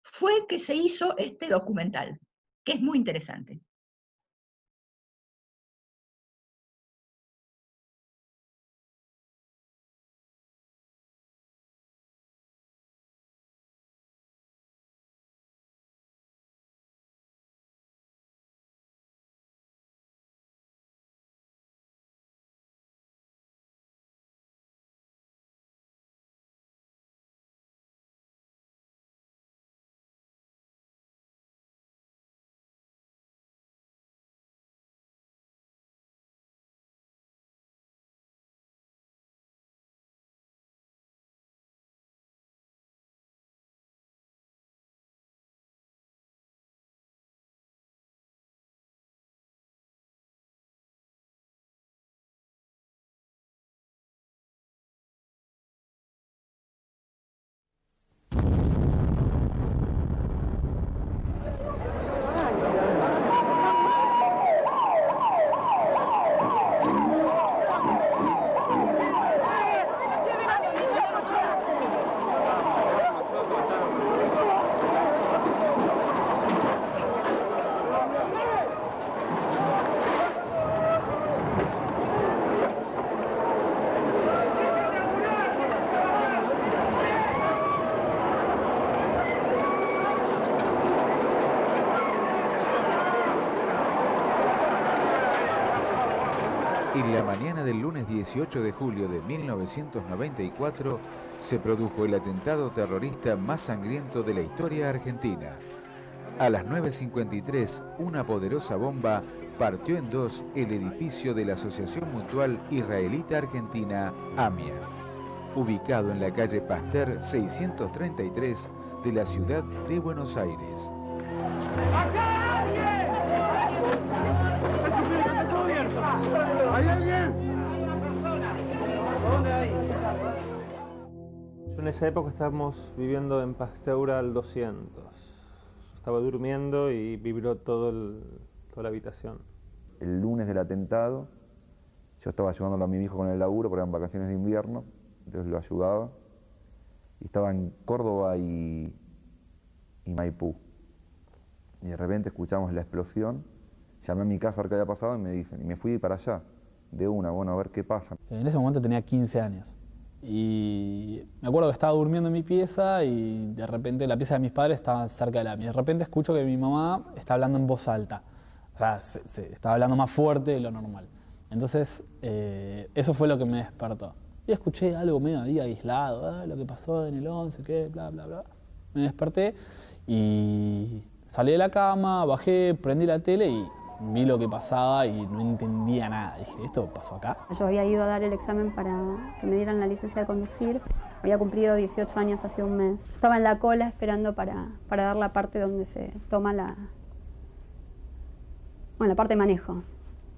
fue que se hizo este documental, que es muy interesante. Y la mañana del lunes 18 de julio de 1994 se produjo el atentado terrorista más sangriento de la historia argentina. A las 9:53, una poderosa bomba partió en dos el edificio de la Asociación Mutual Israelita Argentina, AMIA, ubicado en la calle Pasteur 633 de la ciudad de Buenos Aires. ¿Hay alguien? ¿Dónde hay? Yo en esa época estábamos viviendo en Pasteur al 200. Yo estaba durmiendo y vibró toda la habitación. El lunes del atentado, yo estaba ayudándolo a mi hijo con el laburo, porque eran vacaciones de invierno, entonces lo ayudaba. Y estaba en Córdoba y Maipú. Y de repente escuchamos la explosión, llamé a mi casa a ver qué había pasado y me dicen, y me fui para allá, de una, bueno, a ver qué pasa. En ese momento tenía 15 años. Y me acuerdo que estaba durmiendo en mi pieza y de repente la pieza de mis padres estaba cerca de la mía. De repente escucho que mi mamá está hablando en voz alta. O sea, se estaba hablando más fuerte de lo normal. Entonces, eso fue lo que me despertó. Y escuché algo medio ahí aislado, lo que pasó en el 11, qué, bla, bla, bla. Me desperté y salí de la cama, bajé, prendí la tele y vi lo que pasaba y no entendía nada. Dije, ¿esto pasó acá? Yo había ido a dar el examen para que me dieran la licencia de conducir. Había cumplido 18 años hace un mes. Yo estaba en la cola esperando para dar la parte donde se toma la parte de manejo.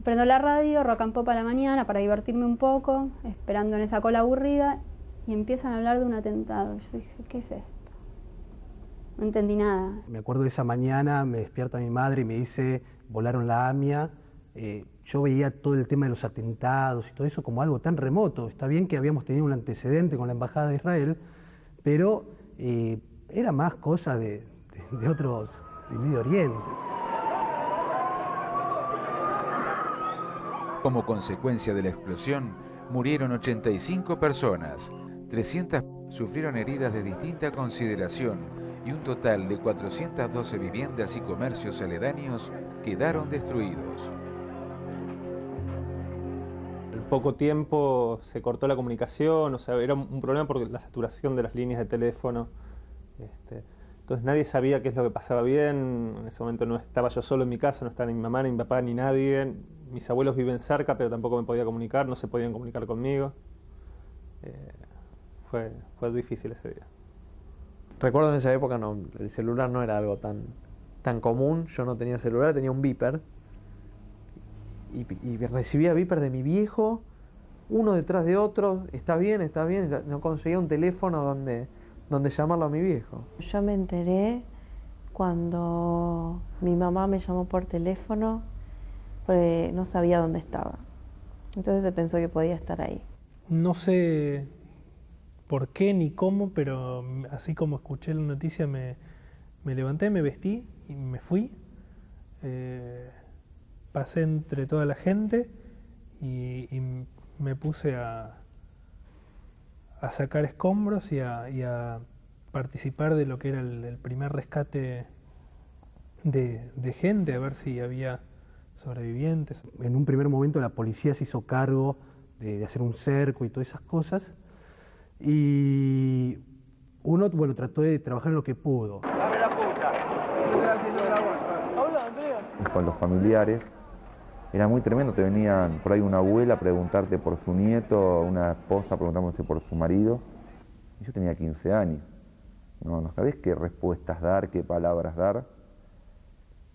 Prendo la radio, rock and pop a la mañana para divertirme un poco, esperando en esa cola aburrida, y empiezan a hablar de un atentado. Yo dije, ¿qué es esto? No entendí nada. Me acuerdo de esa mañana, me despierta mi madre y me dice, volaron la AMIA. Yo veía todo el tema de los atentados y todo eso como algo tan remoto. Está bien que habíamos tenido un antecedente con la Embajada de Israel, pero era más cosa de otros, de Medio Oriente. Como consecuencia de la explosión, murieron 85 personas, 300 sufrieron heridas de distinta consideración y un total de 412 viviendas y comercios aledaños quedaron destruidos. En poco tiempo se cortó la comunicación, o sea, era un problema por la saturación de las líneas de teléfono. Entonces nadie sabía qué es lo que pasaba bien. En ese momento no estaba yo solo en mi casa, no estaba ni mi mamá, ni mi papá, ni nadie. Mis abuelos viven cerca, pero tampoco me podía comunicar, no se podían comunicar conmigo. Fue difícil ese día. Recuerdo en esa época el celular no era algo tan común. Yo no tenía celular, tenía un beeper. Y recibía beeper de mi viejo, uno detrás de otro. Está bien. No conseguía un teléfono donde llamarlo a mi viejo. Yo me enteré cuando mi mamá me llamó por teléfono, porque no sabía dónde estaba. Entonces se pensó que podía estar ahí. No sé por qué ni cómo, pero así como escuché la noticia me levanté, me vestí y me fui. Pasé entre toda la gente y me puse a sacar escombros y a participar de lo que era el primer rescate de gente, a ver si había sobrevivientes. En un primer momento la policía se hizo cargo de hacer un cerco y todas esas cosas, y uno, bueno, trató de trabajar en lo que pudo. Dame la puta. Con los familiares era muy tremendo, te venían por ahí una abuela a preguntarte por su nieto, una esposa preguntándose por su marido, y yo tenía 15 años. No sabés qué respuestas dar, qué palabras dar,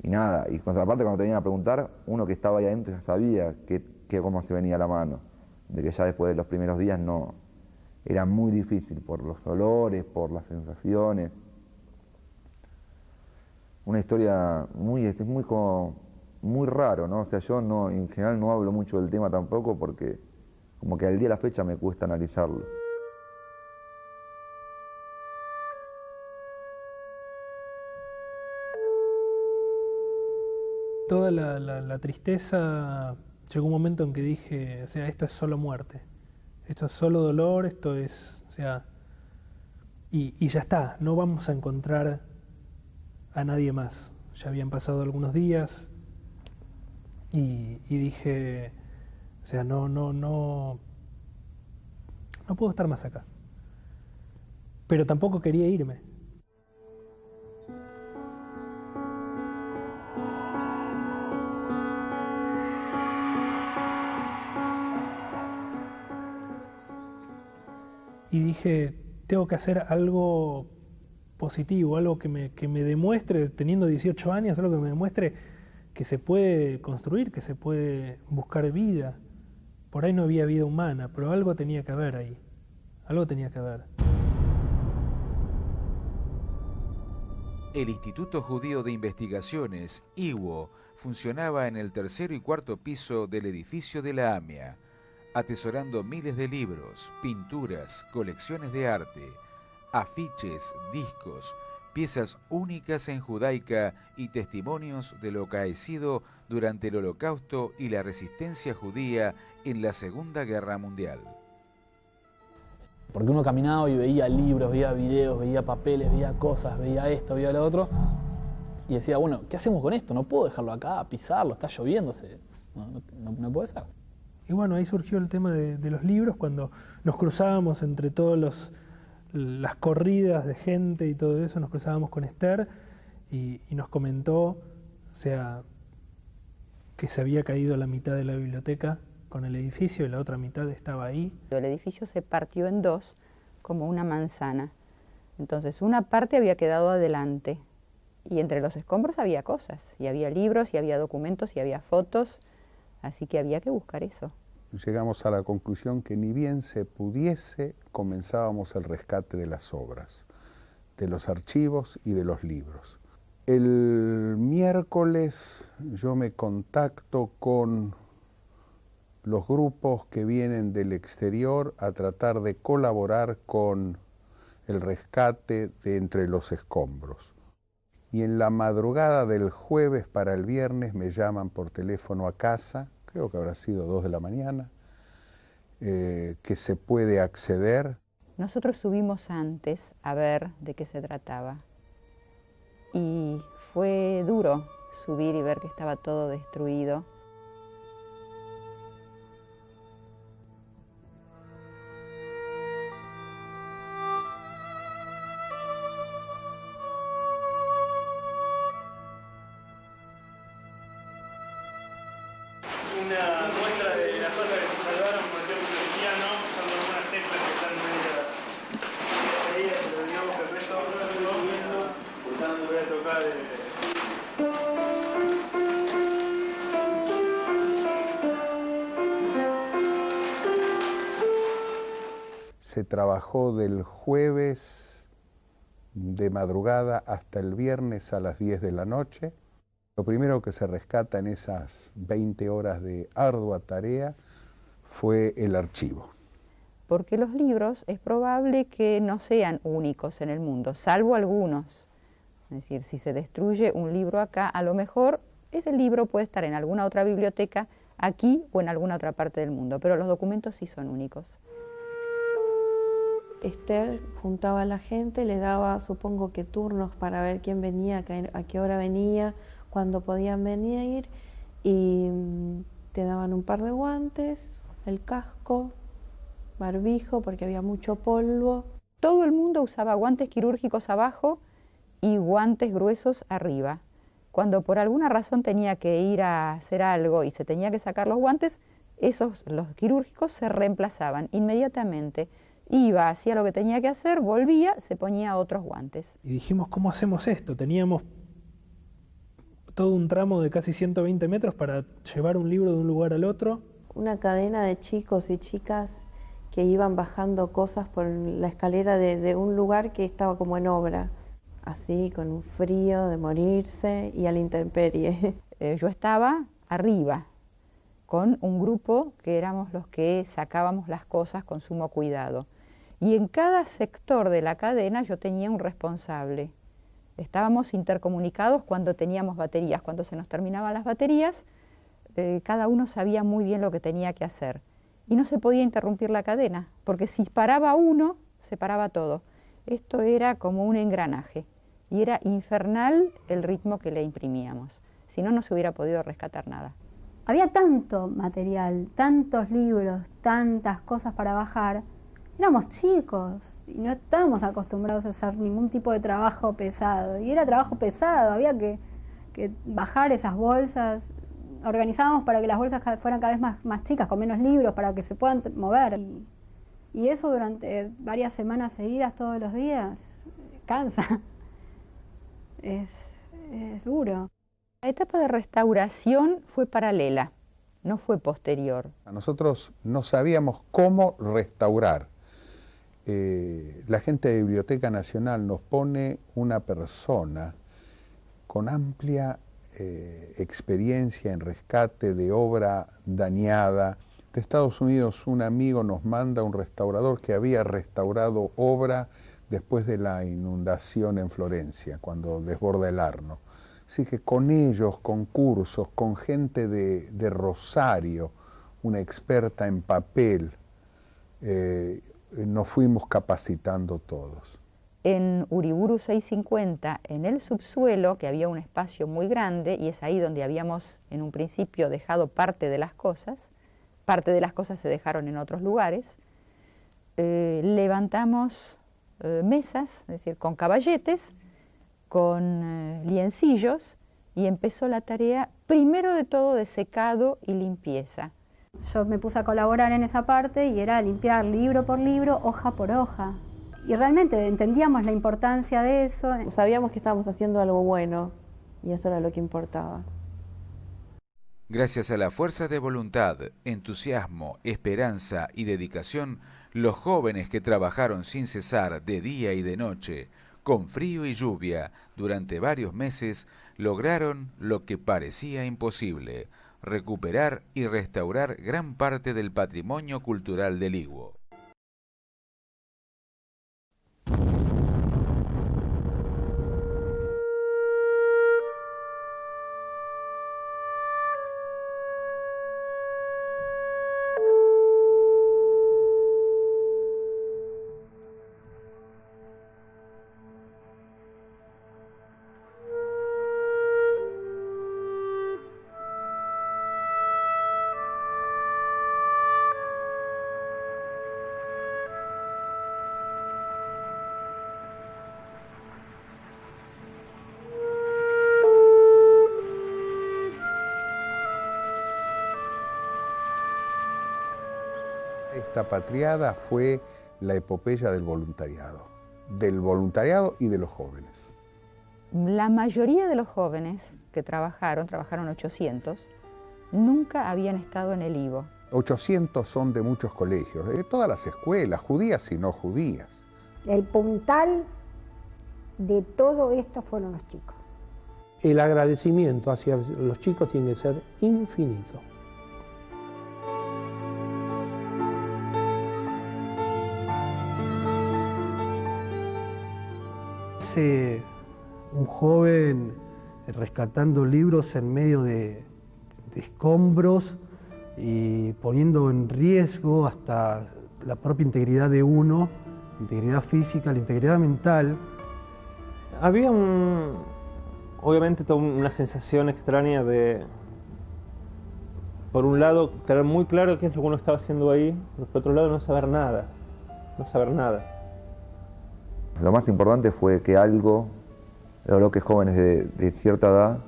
y nada. Y aparte cuando te venían a preguntar, uno que estaba ahí adentro ya sabía cómo se venía la mano, de que ya después de los primeros días no, era muy difícil por los olores, por las sensaciones. Una historia muy raro, ¿no? O sea, yo en general no hablo mucho del tema tampoco porque como que al día de la fecha me cuesta analizarlo. Toda la tristeza, llegó un momento en que dije, o sea, esto es solo muerte, esto es solo dolor, esto es, o sea, y ya está, no vamos a encontrar a nadie más. Ya habían pasado algunos días y dije, o sea, no puedo estar más acá. Pero tampoco quería irme. y dije, tengo que hacer algo positivo, algo que me demuestre, teniendo 18 años, algo que me demuestre que se puede construir, que se puede buscar vida. Por ahí no había vida humana, pero algo tenía que haber ahí, algo tenía que haber. El Instituto Judío de Investigaciones, IWO, funcionaba en el tercero y cuarto piso del edificio de la AMIA, atesorando miles de libros, pinturas, colecciones de arte, afiches, discos, piezas únicas en judaica y testimonios de lo acaecido durante el Holocausto y la resistencia judía en la Segunda Guerra Mundial. Porque uno caminaba y veía libros, veía videos, veía papeles, veía cosas, veía esto, veía lo otro, y decía, bueno, ¿qué hacemos con esto? No puedo dejarlo acá, pisarlo, está lloviendo, no puede ser. Y bueno, ahí surgió el tema de los libros, cuando nos cruzábamos entre todas las corridas de gente y todo eso, nos cruzábamos con Esther y nos comentó, o sea, que se había caído la mitad de la biblioteca con el edificio y la otra mitad estaba ahí. El edificio se partió en dos como una manzana. Entonces una parte había quedado adelante y entre los escombros había cosas, y había libros, y había documentos, y había fotos, así que había que buscar eso. Llegamos a la conclusión que ni bien se pudiese, comenzábamos el rescate de las obras, de los archivos y de los libros. El miércoles yo me contacto con los grupos que vienen del exterior a tratar de colaborar con el rescate de entre los escombros. Y en la madrugada del jueves para el viernes me llaman por teléfono a casa, creo que habrá sido 2 de la mañana, que se puede acceder. Nosotros subimos antes a ver de qué se trataba. Y fue duro subir y ver que estaba todo destruido. Una muestra de las cosas que se salvaron por el tiempo cristiano, son algunas teclas que están medio caídas, pero digamos que el resto lo viendo, voy a tocar Se trabajó del jueves de madrugada hasta el viernes a las 10 de la noche. Lo primero que se rescata en esas 20 horas de ardua tarea fue el archivo. Porque los libros es probable que no sean únicos en el mundo, salvo algunos. Es decir, si se destruye un libro acá, a lo mejor ese libro puede estar en alguna otra biblioteca, aquí o en alguna otra parte del mundo, pero los documentos sí son únicos. Esther juntaba a la gente, le daba, supongo que turnos para ver quién venía, a qué hora venía, cuándo podían venir, y te daban un par de guantes, el casco, barbijo, porque había mucho polvo. Todo el mundo usaba guantes quirúrgicos abajo y guantes gruesos arriba. Cuando por alguna razón tenía que ir a hacer algo y se tenía que sacar los guantes, los quirúrgicos se reemplazaban inmediatamente. Iba, hacía lo que tenía que hacer, volvía, se ponía otros guantes. Y dijimos, ¿cómo hacemos esto? Teníamos todo un tramo de casi 120 metros para llevar un libro de un lugar al otro. Una cadena de chicos y chicas que iban bajando cosas por la escalera de un lugar que estaba como en obra, así con un frío de morirse y a la intemperie. Yo estaba arriba con un grupo que éramos los que sacábamos las cosas con sumo cuidado. Y en cada sector de la cadena yo tenía un responsable. Estábamos intercomunicados cuando teníamos baterías. Cuando se nos terminaban las baterías, cada uno sabía muy bien lo que tenía que hacer. Y no se podía interrumpir la cadena, porque si paraba uno, se paraba todo. Esto era como un engranaje, y era infernal el ritmo que le imprimíamos. Si no, no se hubiera podido rescatar nada. Había tanto material, tantos libros, tantas cosas para bajar. Éramos chicos y no estábamos acostumbrados a hacer ningún tipo de trabajo pesado. Y era trabajo pesado, había que bajar esas bolsas. Organizábamos para que las bolsas fueran cada vez más chicas, con menos libros, para que se puedan mover. Y eso durante varias semanas seguidas, todos los días, cansa. Es duro. La etapa de restauración fue paralela, no fue posterior. Nosotros no sabíamos cómo restaurar. La gente de Biblioteca Nacional nos pone una persona con amplia experiencia en rescate de obra dañada. De Estados Unidos un amigo nos manda un restaurador que había restaurado obra después de la inundación en Florencia, cuando desborda el Arno. Así que con ellos, con cursos, con gente de Rosario, una experta en papel, nos fuimos capacitando todos. En Uriburu 650, en el subsuelo, que había un espacio muy grande, y es ahí donde habíamos en un principio dejado parte de las cosas se dejaron en otros lugares, levantamos mesas, es decir, con caballetes, con liencillos, y empezó la tarea, primero de todo, de secado y limpieza. Yo me puse a colaborar en esa parte y era limpiar libro por libro, hoja por hoja. Y realmente entendíamos la importancia de eso. Sabíamos que estábamos haciendo algo bueno y eso era lo que importaba. Gracias a la fuerza de voluntad, entusiasmo, esperanza y dedicación, los jóvenes que trabajaron sin cesar de día y de noche, con frío y lluvia, durante varios meses, lograron lo que parecía imposible: recuperar y restaurar gran parte del patrimonio cultural del Iguo. Esta patriada fue la epopeya del voluntariado y de los jóvenes. La mayoría de los jóvenes que trabajaron 800, nunca habían estado en el Ivo. 800 son de muchos colegios, de todas las escuelas, judías y no judías. El puntal de todo esto fueron los chicos. El agradecimiento hacia los chicos tiene que ser infinito. Un joven rescatando libros en medio de escombros y poniendo en riesgo hasta la propia integridad de uno, integridad física, la integridad mental. Había obviamente toda una sensación extraña de, por un lado, tener muy claro qué es lo que uno estaba haciendo ahí, pero por otro lado no saber nada. Lo más importante fue que algo logró que jóvenes de cierta edad,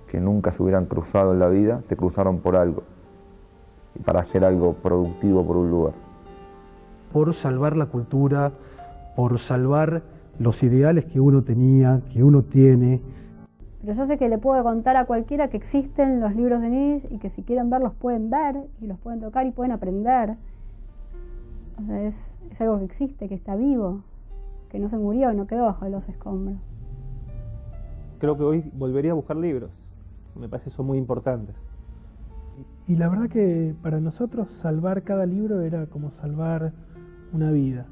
que nunca se hubieran cruzado en la vida, se cruzaron por algo, y para hacer algo productivo por un lugar. Por salvar la cultura, por salvar los ideales que uno tenía, que uno tiene. Pero yo sé que le puedo contar a cualquiera que existen los libros de Nietzsche y que si quieren verlos pueden ver y los pueden tocar y pueden aprender. O sea, es algo que existe, que está vivo, que no se murió y no quedó bajo los escombros. Creo que hoy volvería a buscar libros. Me parece que son muy importantes. Y la verdad que para nosotros salvar cada libro era como salvar una vida.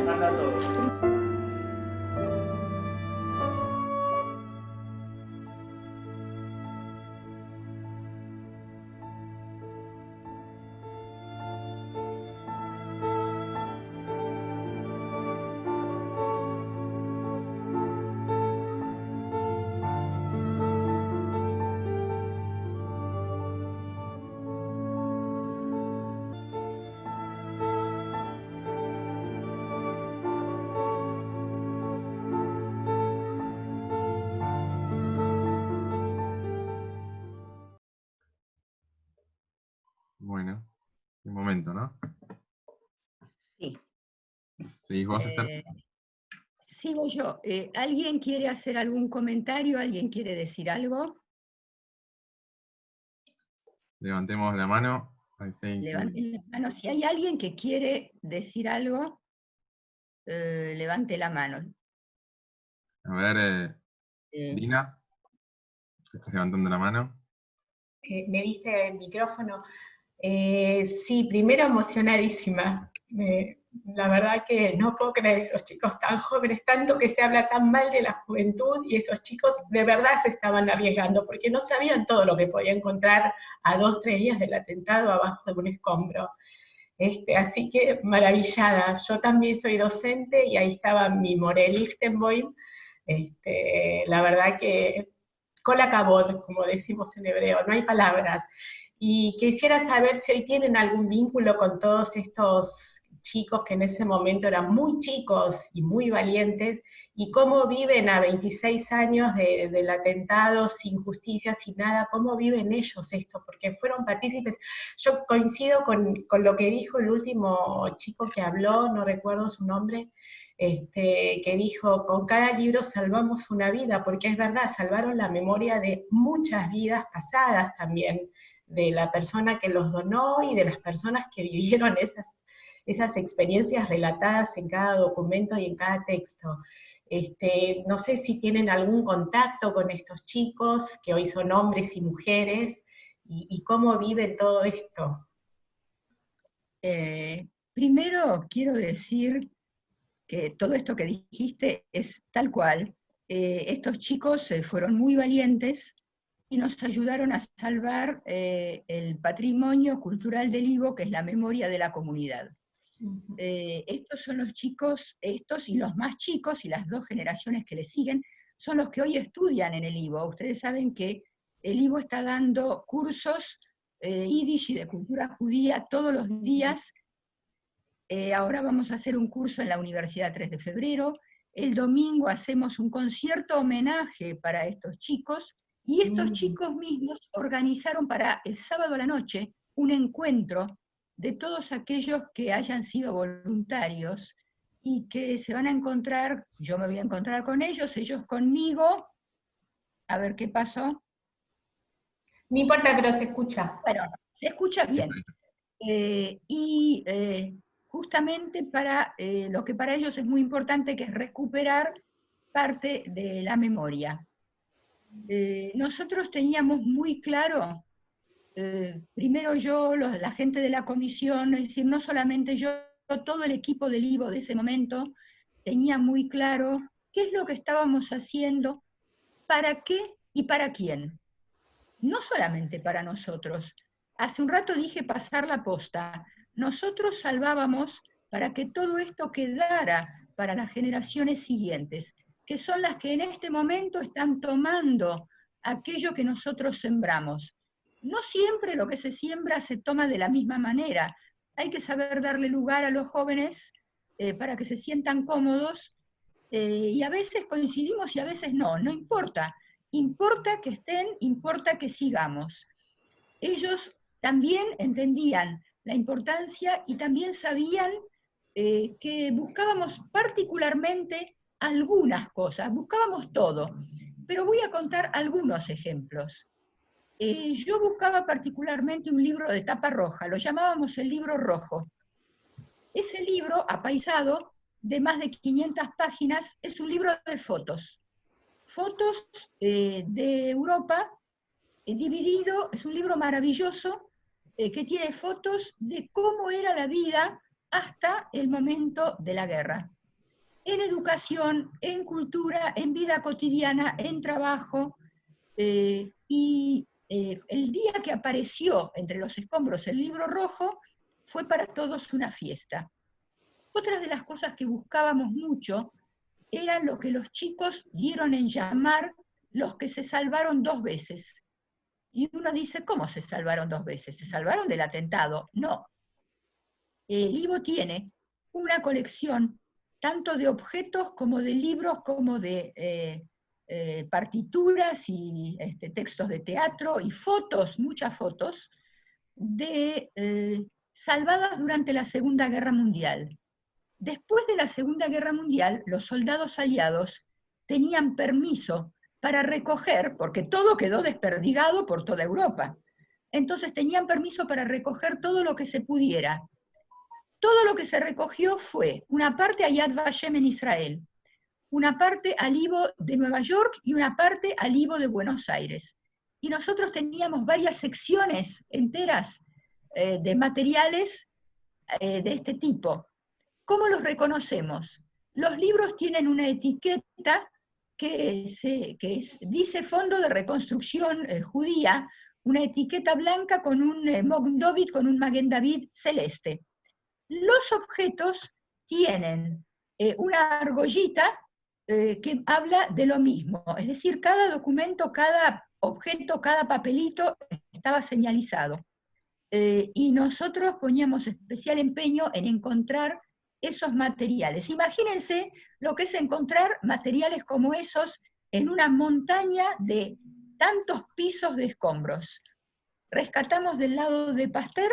Anda todo. Bueno, qué momento, ¿no? Sí. Sí, vos estás. Sigo yo. ¿Alguien quiere hacer algún comentario? ¿Alguien quiere decir algo? Levantemos la mano. Levanten la mano. Si hay alguien que quiere decir algo, levante la mano. A ver, Dina, estás levantando la mano. Me diste el micrófono. Sí, primero emocionadísima. La verdad que no puedo creer esos chicos tan jóvenes, tanto que se habla tan mal de la juventud, y esos chicos de verdad se estaban arriesgando, porque no sabían todo lo que podía encontrar a 2 o 3 días del atentado abajo de un escombro. Así que maravillada. Yo también soy docente y ahí estaba mi More Lichtenboim. La verdad que cola cabot, como decimos en hebreo, no hay palabras. Y quisiera saber si hoy tienen algún vínculo con todos estos chicos que en ese momento eran muy chicos y muy valientes, y cómo viven a 26 años del atentado, sin justicia, sin nada, cómo viven ellos esto, porque fueron partícipes. Yo coincido con lo que dijo el último chico que habló, no recuerdo su nombre, que dijo, con cada libro salvamos una vida, porque es verdad, salvaron la memoria de muchas vidas pasadas también, de la persona que los donó y de las personas que vivieron esas experiencias relatadas en cada documento y en cada texto. No sé si tienen algún contacto con estos chicos, que hoy son hombres y mujeres, y cómo viven todo esto. Primero quiero decir que todo esto que dijiste es tal cual. Estos chicos fueron muy valientes y nos ayudaron a salvar el patrimonio cultural del Ivo, que es la memoria de la comunidad. Estos son los chicos, estos y los más chicos, y las 2 generaciones que le siguen, son los que hoy estudian en el Ivo. Ustedes saben que el Ivo está dando cursos yiddish y de cultura judía todos los días. Ahora vamos a hacer un curso en la Universidad 3 de Febrero. El domingo hacemos un concierto homenaje para estos chicos, y estos chicos mismos organizaron para el sábado a la noche un encuentro de todos aquellos que hayan sido voluntarios y que se van a encontrar, yo me voy a encontrar con ellos conmigo. A ver qué pasó. No importa, pero se escucha. Bueno, se escucha bien. Justamente para lo que para ellos es muy importante, que es recuperar parte de la memoria. Nosotros teníamos muy claro, primero yo, la gente de la comisión, es decir, no solamente yo, todo el equipo del IVO de ese momento, tenía muy claro qué es lo que estábamos haciendo, para qué y para quién. No solamente para nosotros. Hace un rato dije pasar la posta. Nosotros salvábamos para que todo esto quedara para las generaciones siguientes, que son las que en este momento están tomando aquello que nosotros sembramos. No siempre lo que se siembra se toma de la misma manera. Hay que saber darle lugar a los jóvenes para que se sientan cómodos, y a veces coincidimos y a veces no, no importa. Importa que estén, importa que sigamos. Ellos también entendían la importancia y también sabían que buscábamos particularmente algunas cosas, buscábamos todo, pero voy a contar algunos ejemplos. Yo buscaba particularmente un libro de tapa roja, lo llamábamos el libro rojo. Ese libro, apaisado, de más de 500 páginas, es un libro de fotos. Fotos de Europa, dividido, es un libro maravilloso, que tiene fotos de cómo era la vida hasta el momento de la guerra. En educación, en cultura, en vida cotidiana, en trabajo, y el día que apareció entre los escombros el libro rojo, fue para todos una fiesta. Otras de las cosas que buscábamos mucho eran lo que los chicos dieron en llamar los que se salvaron 2 veces. Y uno dice, ¿cómo se salvaron 2 veces? ¿Se salvaron del atentado? No. El Ivo tiene una colección tanto de objetos como de libros, como de partituras y textos de teatro y fotos, muchas fotos, de salvadas durante la Segunda Guerra Mundial. Después de la Segunda Guerra Mundial, los soldados aliados tenían permiso para recoger, porque todo quedó desperdigado por toda Europa. Entonces tenían permiso para recoger todo lo que se pudiera. Todo lo que se recogió fue una parte a Yad Vashem en Israel, una parte al IVO de Nueva York y una parte al IVO de Buenos Aires. Y nosotros teníamos varias secciones enteras de materiales de este tipo. ¿Cómo los reconocemos? Los libros tienen una etiqueta que dice Fondo de Reconstrucción Judía, una etiqueta blanca con un Magen David, con un Magen David celeste. Los objetos tienen una argollita que habla de lo mismo, es decir, cada documento, cada objeto, cada papelito estaba señalizado. Y nosotros poníamos especial empeño en encontrar esos materiales. Imagínense lo que es encontrar materiales como esos en una montaña de tantos pisos de escombros. Rescatamos del lado de Pasteur,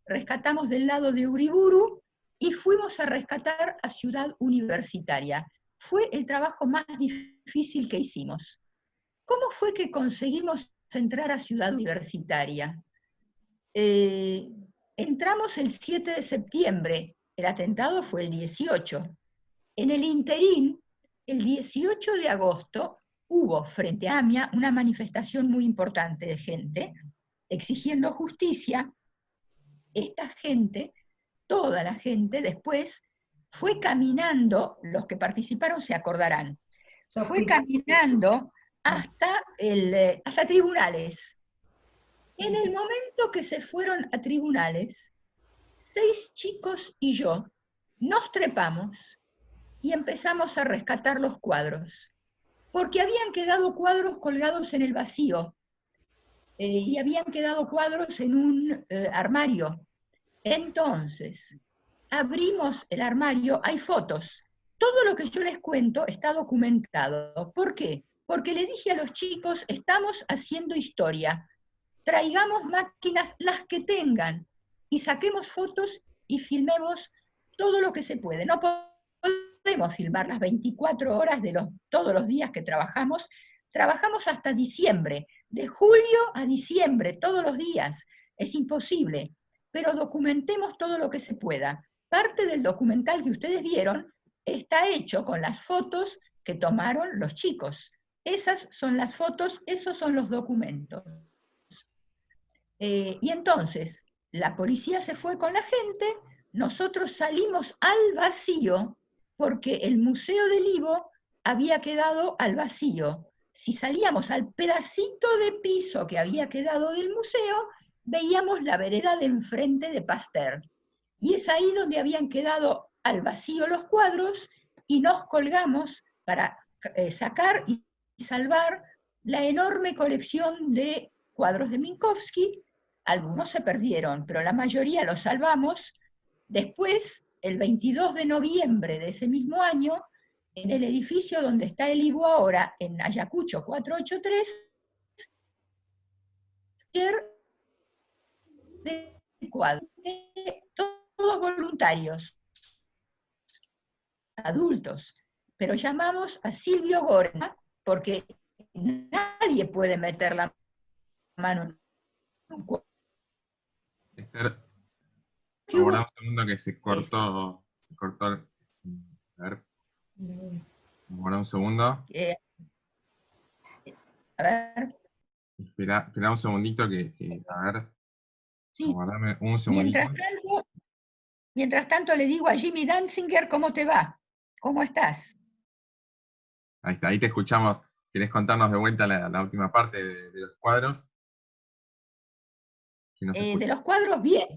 rescatamos del lado de Uriburu y fuimos a rescatar a Ciudad Universitaria. Fue el trabajo más difícil que hicimos. ¿Cómo fue que conseguimos entrar a Ciudad Universitaria? Entramos el 7 de septiembre, el atentado fue el 18. En el interín, el 18 de agosto, hubo frente a AMIA una manifestación muy importante de gente exigiendo justicia. Esta gente, toda la gente, después fue caminando, los que participaron se acordarán, fue caminando hasta tribunales. En el momento que se fueron a tribunales, 6 chicos y yo nos trepamos y empezamos a rescatar los cuadros, porque habían quedado cuadros colgados en el vacío, y habían quedado cuadros en un armario. Entonces, abrimos el armario, hay fotos. Todo lo que yo les cuento está documentado. ¿Por qué? Porque le dije a los chicos, estamos haciendo historia. Traigamos máquinas, las que tengan, y saquemos fotos y filmemos todo lo que se puede. No podemos filmar las 24 horas de todos los días que trabajamos. Trabajamos hasta diciembre, de julio a diciembre, todos los días. Es imposible, pero documentemos todo lo que se pueda. Parte del documental que ustedes vieron está hecho con las fotos que tomaron los chicos. Esas son las fotos, esos son los documentos. Y entonces, la policía se fue con la gente, nosotros salimos al vacío, porque el Museo del Ivo había quedado al vacío. Si salíamos al pedacito de piso que había quedado del museo, veíamos la vereda de enfrente de Pasteur. Y es ahí donde habían quedado al vacío los cuadros, y nos colgamos para sacar y salvar la enorme colección de cuadros de Minkowski. Algunos se perdieron, pero la mayoría los salvamos. Después, el 22 de noviembre de ese mismo año, en el edificio donde está el Ivo ahora, en Ayacucho 483, de cuadros, todos voluntarios, adultos, pero llamamos a Silvio Gorna, porque nadie puede meter la mano en un cuadro. Esther, ahora un segundo que se cortó. A ver. Ahora un segundo. A ver. Espera un segundito a ver. Sí. Guardame un segundito. Mientras tanto le digo a Jimmy Danzinger, ¿cómo te va? ¿Cómo estás? Ahí está, ahí te escuchamos. ¿Querés contarnos de vuelta la última parte de los cuadros? De los cuadros, bien.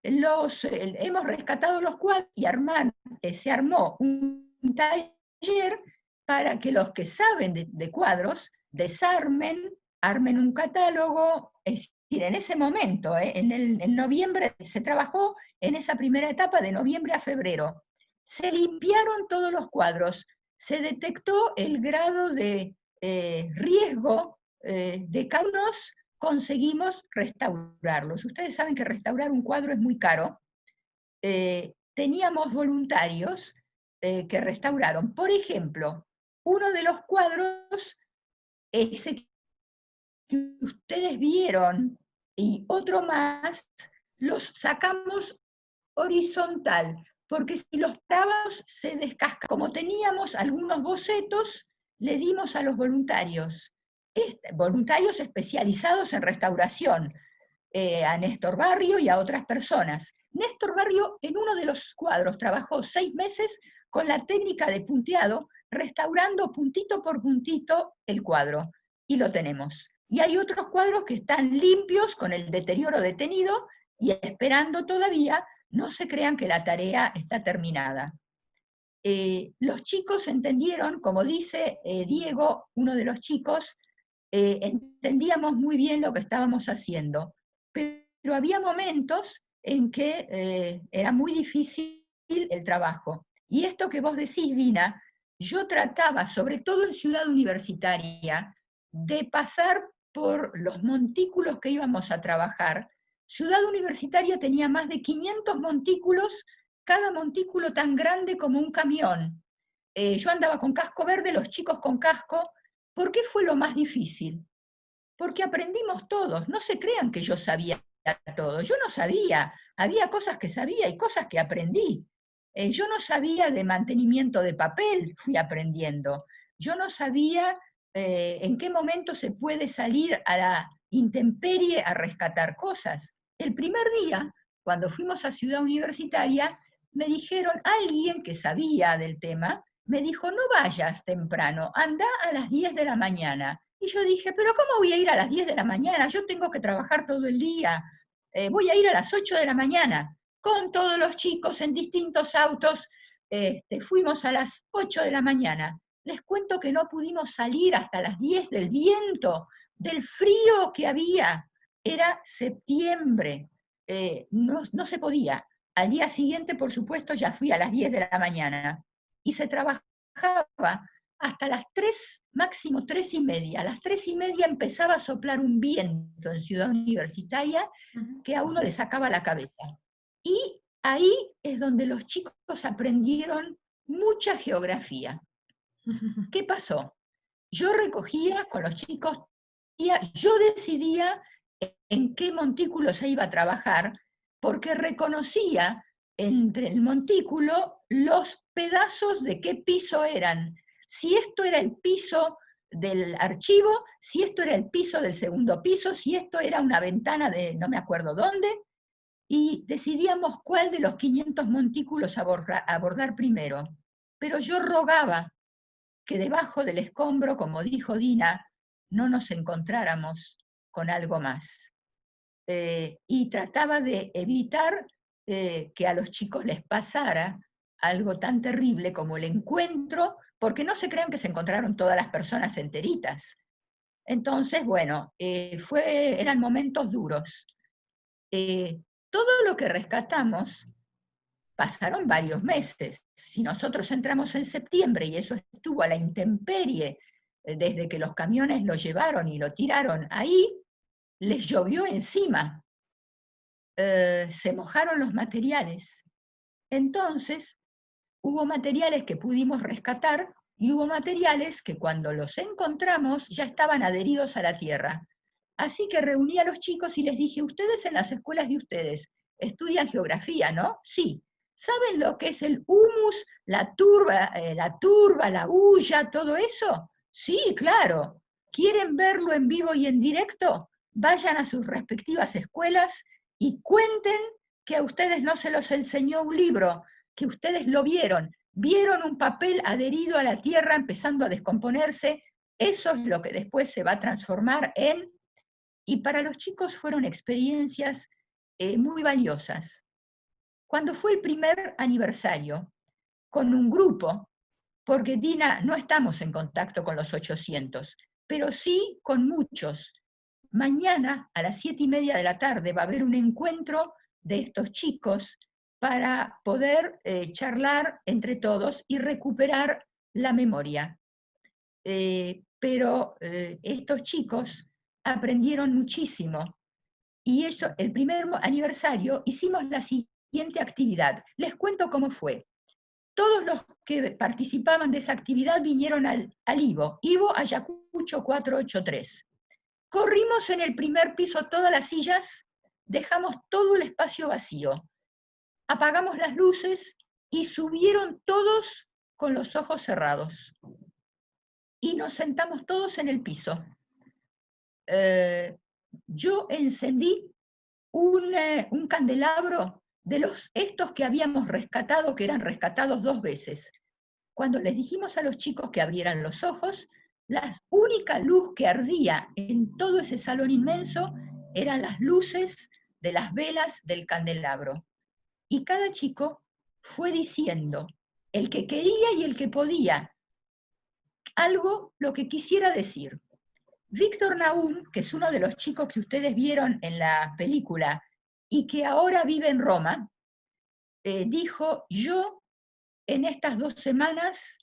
Hemos rescatado los cuadros y se armó un taller para que los que saben de cuadros desarmen, armen un catálogo. Es decir, en ese momento, en noviembre, se trabajó en esa primera etapa de noviembre a febrero. Se limpiaron todos los cuadros, se detectó el grado de riesgo de cada uno conseguimos restaurarlos. Ustedes saben que restaurar un cuadro es muy caro. Teníamos voluntarios que restauraron. Por ejemplo, uno de los cuadros, ese que ustedes vieron, y otro más, los sacamos horizontal, porque si los parábamos se descascaban. Como teníamos algunos bocetos, le dimos a los voluntarios, voluntarios especializados en restauración, a Néstor Barrio y a otras personas. Néstor Barrio en uno de los cuadros trabajó 6 meses con la técnica de punteado, restaurando puntito por puntito el cuadro, y lo tenemos. Y hay otros cuadros que están limpios, con el deterioro detenido, y esperando todavía. No se crean que la tarea está terminada. Los chicos entendieron, como dice Diego, uno de los chicos, entendíamos muy bien lo que estábamos haciendo, pero había momentos en que era muy difícil el trabajo. Y esto que vos decís, Dina, yo trataba, sobre todo en Ciudad Universitaria, de pasar por los montículos que íbamos a trabajar. Ciudad Universitaria tenía más de 500 montículos, cada montículo tan grande como un camión. Yo andaba con casco verde, los chicos con casco. ¿Por qué fue lo más difícil? Porque aprendimos todos. No se crean que yo sabía todo. Yo no sabía. Había cosas que sabía y cosas que aprendí. Yo no sabía de mantenimiento de papel, fui aprendiendo. Yo no sabía en qué momento se puede salir a la intemperie a rescatar cosas. El primer día, cuando fuimos a Ciudad Universitaria, me dijeron, alguien que sabía del tema, me dijo, no vayas temprano, anda a las 10 de la mañana. Y yo dije, pero ¿cómo voy a ir a las 10 de la mañana? Yo tengo que trabajar todo el día. Voy a ir a las 8 de la mañana, con todos los chicos en distintos autos. Fuimos a las 8 de la mañana. Les cuento que no pudimos salir hasta las 10 del viento, del frío que había. Era septiembre, no se podía. Al día siguiente, por supuesto, ya fui a las 10 de la mañana. Y se trabajaba hasta las 3, máximo 3:30. A las 3:30 empezaba a soplar un viento en Ciudad Universitaria que a uno le sacaba la cabeza. Y ahí es donde los chicos aprendieron mucha geografía. ¿Qué pasó? Yo recogía con los chicos, yo decidía en qué montículo se iba a trabajar, porque reconocía entre el montículo los pedazos de qué piso eran. Si esto era el piso del archivo, si esto era el piso del segundo piso, si esto era una ventana de no me acuerdo dónde, y decidíamos cuál de los 500 montículos abordar primero. Pero yo rogaba que debajo del escombro, como dijo Dina, no nos encontráramos con algo más. Y trataba de evitar que a los chicos les pasara algo tan terrible como el encuentro, porque no se crean que se encontraron todas las personas enteritas. Entonces, bueno, eran momentos duros. Todo lo que rescatamos pasaron varios meses. Si nosotros entramos en septiembre y eso estuvo a la intemperie desde que los camiones lo llevaron y lo tiraron ahí, les llovió encima. Se mojaron los materiales. Entonces, hubo materiales que pudimos rescatar y hubo materiales que cuando los encontramos ya estaban adheridos a la tierra. Así que reuní a los chicos y les dije, ustedes en las escuelas de ustedes estudian geografía, ¿no? Sí. ¿Saben lo que es el humus, la turba, la hulla, todo eso? Sí, claro. ¿Quieren verlo en vivo y en directo? Vayan a sus respectivas escuelas y cuenten que a ustedes no se los enseñó un libro, que ustedes lo vieron un papel adherido a la tierra empezando a descomponerse. Eso es lo que después se va a transformar en... Y para los chicos fueron experiencias muy valiosas. Cuando fue el primer aniversario, con un grupo, porque Dina, no estamos en contacto con los 800, pero sí con muchos. Mañana a las 7:30 de la tarde va a haber un encuentro de estos chicos para poder charlar entre todos y recuperar la memoria. Pero estos chicos aprendieron muchísimo. Y eso, el primer aniversario, hicimos la siguiente actividad. Les cuento cómo fue. Todos los que participaban de esa actividad vinieron al Ivo Ayacucho 483. Corrimos en el primer piso todas las sillas, dejamos todo el espacio vacío. Apagamos las luces y subieron todos con los ojos cerrados. Y nos sentamos todos en el piso. Yo encendí un candelabro de estos que habíamos rescatado, que eran rescatados 2 veces. Cuando les dijimos a los chicos que abrieran los ojos, la única luz que ardía en todo ese salón inmenso eran las luces de las velas del candelabro. Y cada chico fue diciendo, el que quería y el que podía, algo, lo que quisiera decir. Víctor Nahum, que es uno de los chicos que ustedes vieron en la película y que ahora vive en Roma, dijo, yo en estas 2 semanas,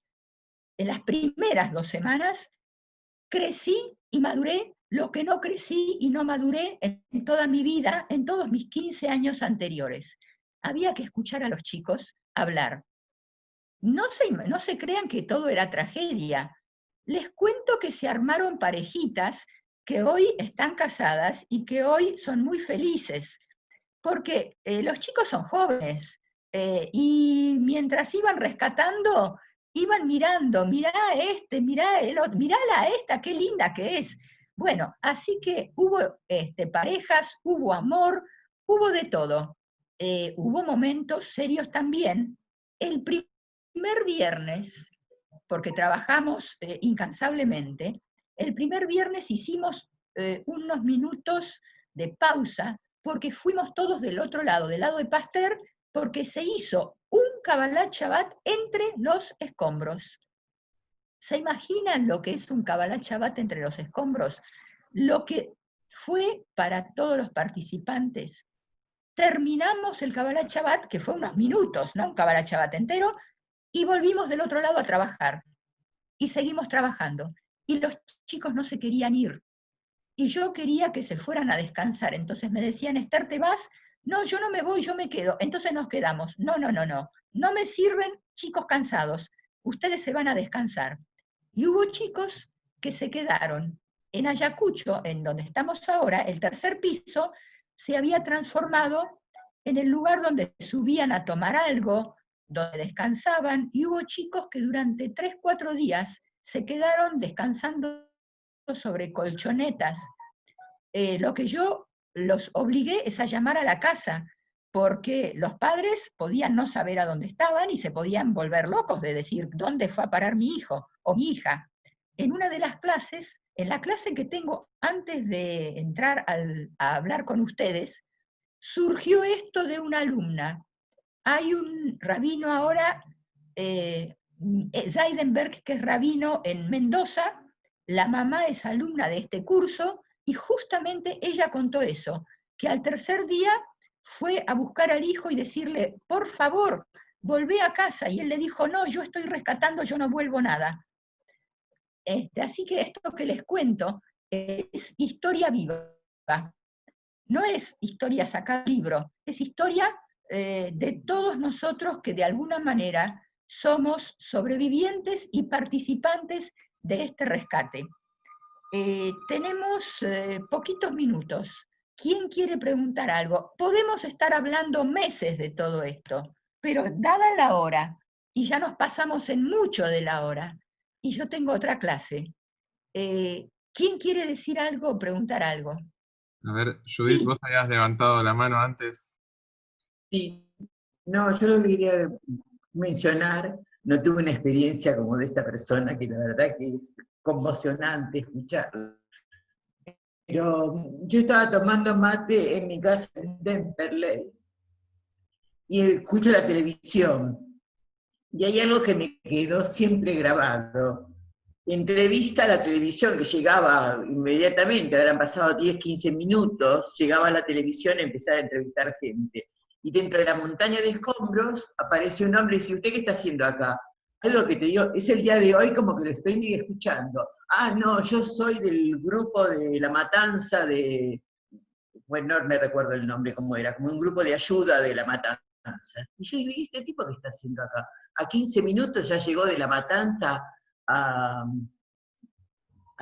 en las primeras 2 semanas, crecí y maduré lo que no crecí y no maduré en toda mi vida, en todos mis 15 años anteriores. Había que escuchar a los chicos hablar. No se crean que todo era tragedia. Les cuento que se armaron parejitas que hoy están casadas y que hoy son muy felices, porque los chicos son jóvenes y mientras iban rescatando, iban mirando, mirá mirá el otro, mirala esta, qué linda que es. Bueno, así que hubo parejas, hubo amor, hubo de todo. Hubo momentos serios también. El primer viernes, porque trabajamos incansablemente, el primer viernes hicimos unos minutos de pausa, porque fuimos todos del otro lado, del lado de Pasteur, porque se hizo un Kabbalat Shabbat entre los escombros. ¿Se imaginan lo que es un Kabbalat Shabbat entre los escombros? Lo que fue para todos los participantes. Terminamos el Kabbalat Shabbat, que fue unos minutos, no un Kabbalat Shabbat entero, y volvimos del otro lado a trabajar. Y seguimos trabajando. Y los chicos no se querían ir. Y yo quería que se fueran a descansar. Entonces me decían, Esther, ¿te vas? No, yo no me voy, yo me quedo. Entonces nos quedamos. No. No me sirven chicos cansados. Ustedes se van a descansar. Y hubo chicos que se quedaron. En Ayacucho, en donde estamos ahora, el tercer piso, se había transformado en el lugar donde subían a tomar algo, donde descansaban, y hubo chicos que durante 3, 4 días se quedaron descansando sobre colchonetas. Lo que yo los obligué es a llamar a la casa, porque los padres podían no saber a dónde estaban y se podían volver locos de decir, ¿dónde fue a parar mi hijo o mi hija? En una de las clases, en la clase que tengo antes de entrar a hablar con ustedes, surgió esto de una alumna. Hay un rabino ahora, Zeidenberg, que es rabino en Mendoza, la mamá es alumna de este curso, y justamente ella contó eso, que al tercer día fue a buscar al hijo y decirle, por favor, volvé a casa, y él le dijo, no, yo estoy rescatando, yo no vuelvo nada. Así que esto que les cuento es historia viva, no es historia sacada del libro, es historia de todos nosotros que de alguna manera somos sobrevivientes y participantes de este rescate. Tenemos poquitos minutos. ¿Quién quiere preguntar algo? Podemos estar hablando meses de todo esto, pero dada la hora, y ya nos pasamos en mucho de la hora, y yo tengo otra clase, ¿quién quiere decir algo o preguntar algo? A ver, Judith, Sí. vos habías levantado la mano antes. Sí, no, yo lo que quería mencionar, no tuve una experiencia como de esta persona, que la verdad que es conmocionante escucharlo. Pero yo estaba tomando mate en mi casa en Temperley y escucho la televisión. Y hay algo que me quedó siempre grabado. Entrevista a la televisión que llegaba inmediatamente, habrán pasado 10, 15 minutos, llegaba a la televisión a empezar a entrevistar gente. Y dentro de la montaña de escombros aparece un hombre y dice, ¿usted qué está haciendo acá? algo que te digo, es el día de hoy como que lo estoy escuchando. Ah, no, yo soy del grupo de La Matanza de, bueno, no me recuerdo el nombre cómo era, como un grupo de ayuda de La Matanza. Y yo digo, ¿y este tipo qué está haciendo acá? A 15 minutos ya llegó de La Matanza a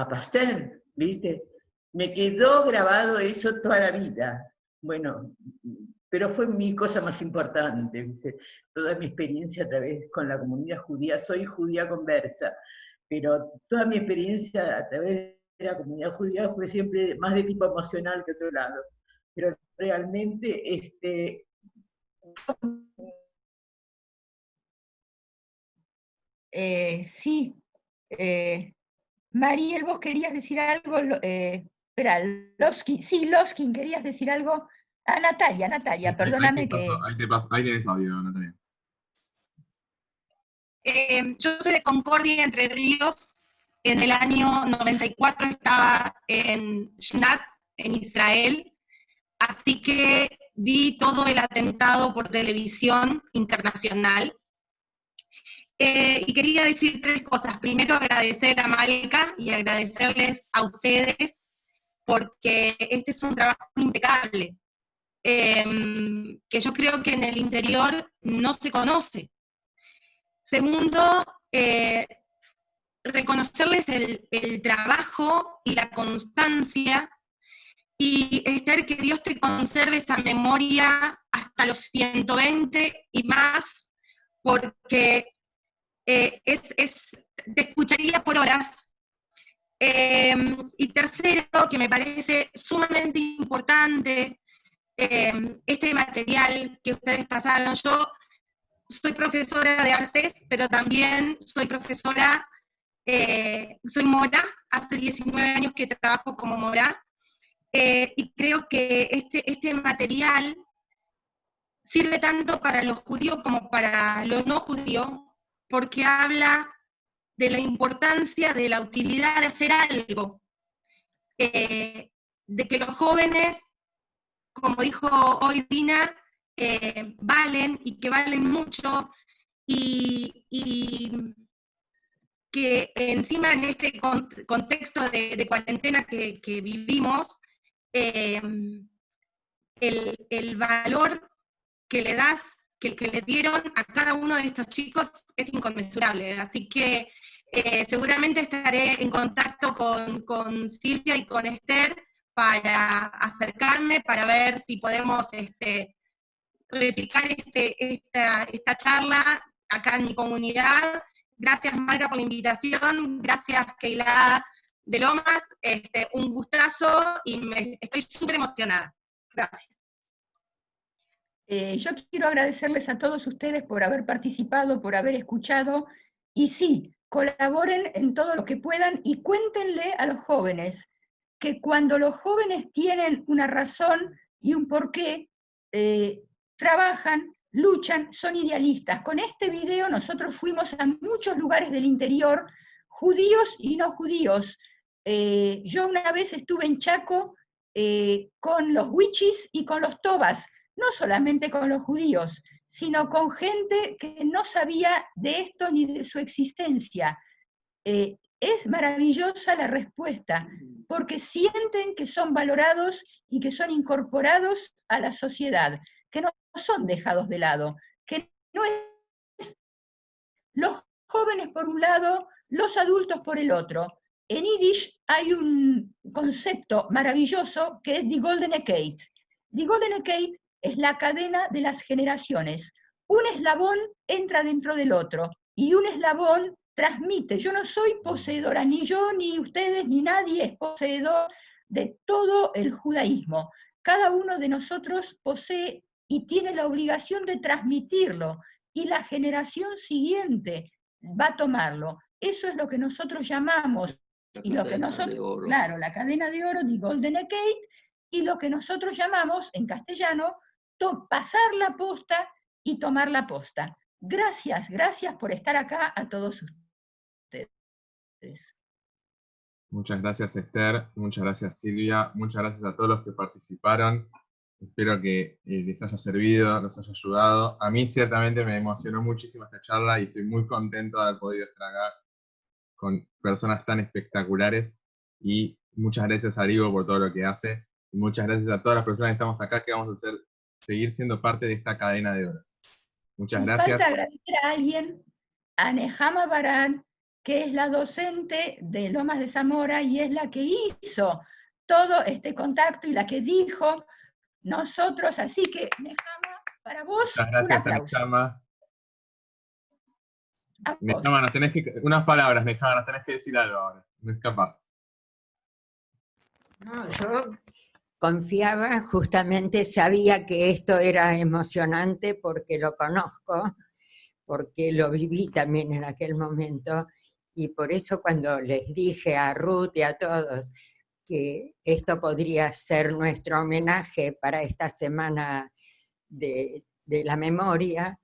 Pasteur, ¿viste? Me quedó grabado eso toda la vida. Bueno, pero fue mi cosa más importante, ¿viste? Toda mi experiencia a través con la comunidad judía, soy judía conversa, pero toda mi experiencia a través de la comunidad judía fue siempre más de tipo emocional que otro lado. Pero realmente, sí, Mariel, vos querías decir algo, espera, Loskin, sí, Loskin, querías decir algo. Ah, Natalia, perdóname que... Ahí tenés audio, Natalia. Yo soy de Concordia, Entre Ríos. En el año 94 estaba en Shnat, en Israel, así que vi todo el atentado por televisión internacional. Y quería decir 3 cosas. Primero, agradecer a Malka y agradecerles a ustedes, porque este es un trabajo impecable, que yo creo que en el interior no se conoce. Segundo, reconocerles el trabajo y la constancia, y Esther, que Dios te conserve esa memoria hasta los 120 y más, porque te escucharía por horas. Y tercero, que me parece sumamente importante, este material que ustedes pasaron. Yo soy profesora de artes, pero también soy profesora, soy mora, hace 19 años que trabajo como mora, y creo que este material sirve tanto para los judíos como para los no judíos, porque habla de la importancia, de la utilidad de hacer algo, de que los jóvenes, como dijo hoy Dina, valen y que valen mucho, y que encima en este contexto de cuarentena que vivimos, el valor que le das, que le dieron a cada uno de estos chicos es inconmensurable. Así que seguramente estaré en contacto con Silvia y con Esther para acercarme, para ver si podemos replicar esta charla acá en mi comunidad. Gracias, Marga, por la invitación. Gracias, Keila de Lomas. Un gustazo y estoy súper emocionada. Gracias. Yo quiero agradecerles a todos ustedes por haber participado, por haber escuchado, y sí, colaboren en todo lo que puedan y cuéntenle a los jóvenes que cuando los jóvenes tienen una razón y un porqué, trabajan, luchan, son idealistas. Con este video nosotros fuimos a muchos lugares del interior, judíos y no judíos. Yo una vez estuve en Chaco con los wichis y con los tobas, no solamente con los judíos, sino con gente que no sabía de esto ni de su existencia. Es maravillosa la respuesta, porque sienten que son valorados y que son incorporados a la sociedad, que no son dejados de lado, que no es los jóvenes por un lado, los adultos por el otro. En Yiddish hay un concepto maravilloso que es Die Goldene Kette. Die Goldene Kette es la cadena de las generaciones. Un eslabón entra dentro del otro y un eslabón transmite. Yo no soy poseedora, ni yo, ni ustedes, ni nadie es poseedor de todo el judaísmo. Cada uno de nosotros posee y tiene la obligación de transmitirlo, y la generación siguiente va a tomarlo. Eso es lo que nosotros llamamos, y lo que nosotros, claro, la cadena de oro, die Goldene Kette, y lo que nosotros llamamos en castellano pasar la posta y tomar la posta. Gracias, gracias por estar acá a todos ustedes. Muchas gracias, Esther. Muchas gracias, Silvia. Muchas gracias a todos los que participaron. Espero que les haya servido, les haya ayudado. A mí ciertamente me emocionó muchísimo esta charla y estoy muy contento de haber podido estar acá con personas tan espectaculares. Y muchas gracias a Rigo por todo lo que hace. Y muchas gracias a todas las personas que estamos acá, que vamos a seguir siendo parte de esta cadena de oro. Muchas gracias. Falta agradecer a alguien, a Nehama Baran, que es la docente de Lomas de Zamora y es la que hizo todo este contacto y la que dijo nosotros, así que Nehama, para vos, Muchas gracias un aplauso. a Nehama. Nehama, unas palabras, Nehama, nos tenés que decir algo ahora. No es capaz. No, yo confiaba, justamente sabía que esto era emocionante porque lo conozco, porque lo viví también en aquel momento, y por eso cuando les dije a Ruth y a todos que esto podría ser nuestro homenaje para esta semana de la memoria,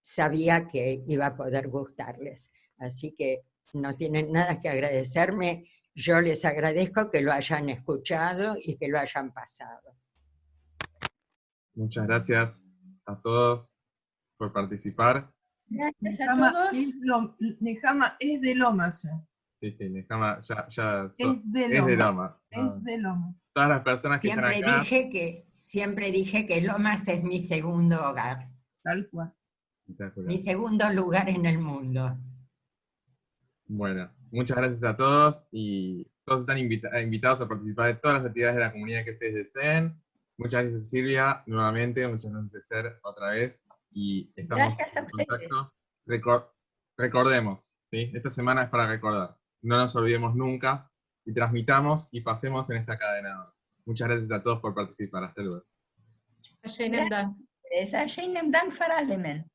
sabía que iba a poder gustarles. Así que no tienen nada que agradecerme, yo les agradezco que lo hayan escuchado y que lo hayan pasado. Muchas gracias a todos por participar. Gracias a todos. Nehama es de Lomas ya. Sí, Nehama ya Es de Lomas. Es de Lomas. Todas las personas que están acá. Siempre dije que Lomas es mi segundo hogar. Tal cual. Mi segundo lugar en el mundo. Bueno, muchas gracias a todos y todos están invitados a participar de todas las actividades de la comunidad que ustedes deseen. Muchas gracias Silvia, nuevamente, muchas gracias Esther, otra vez, y estamos en contacto. Recordemos, ¿sí? Esta semana es para recordar, no nos olvidemos nunca, y transmitamos y pasemos en esta cadena. Muchas gracias a todos por participar, hasta luego. Gracias. Dank für alle.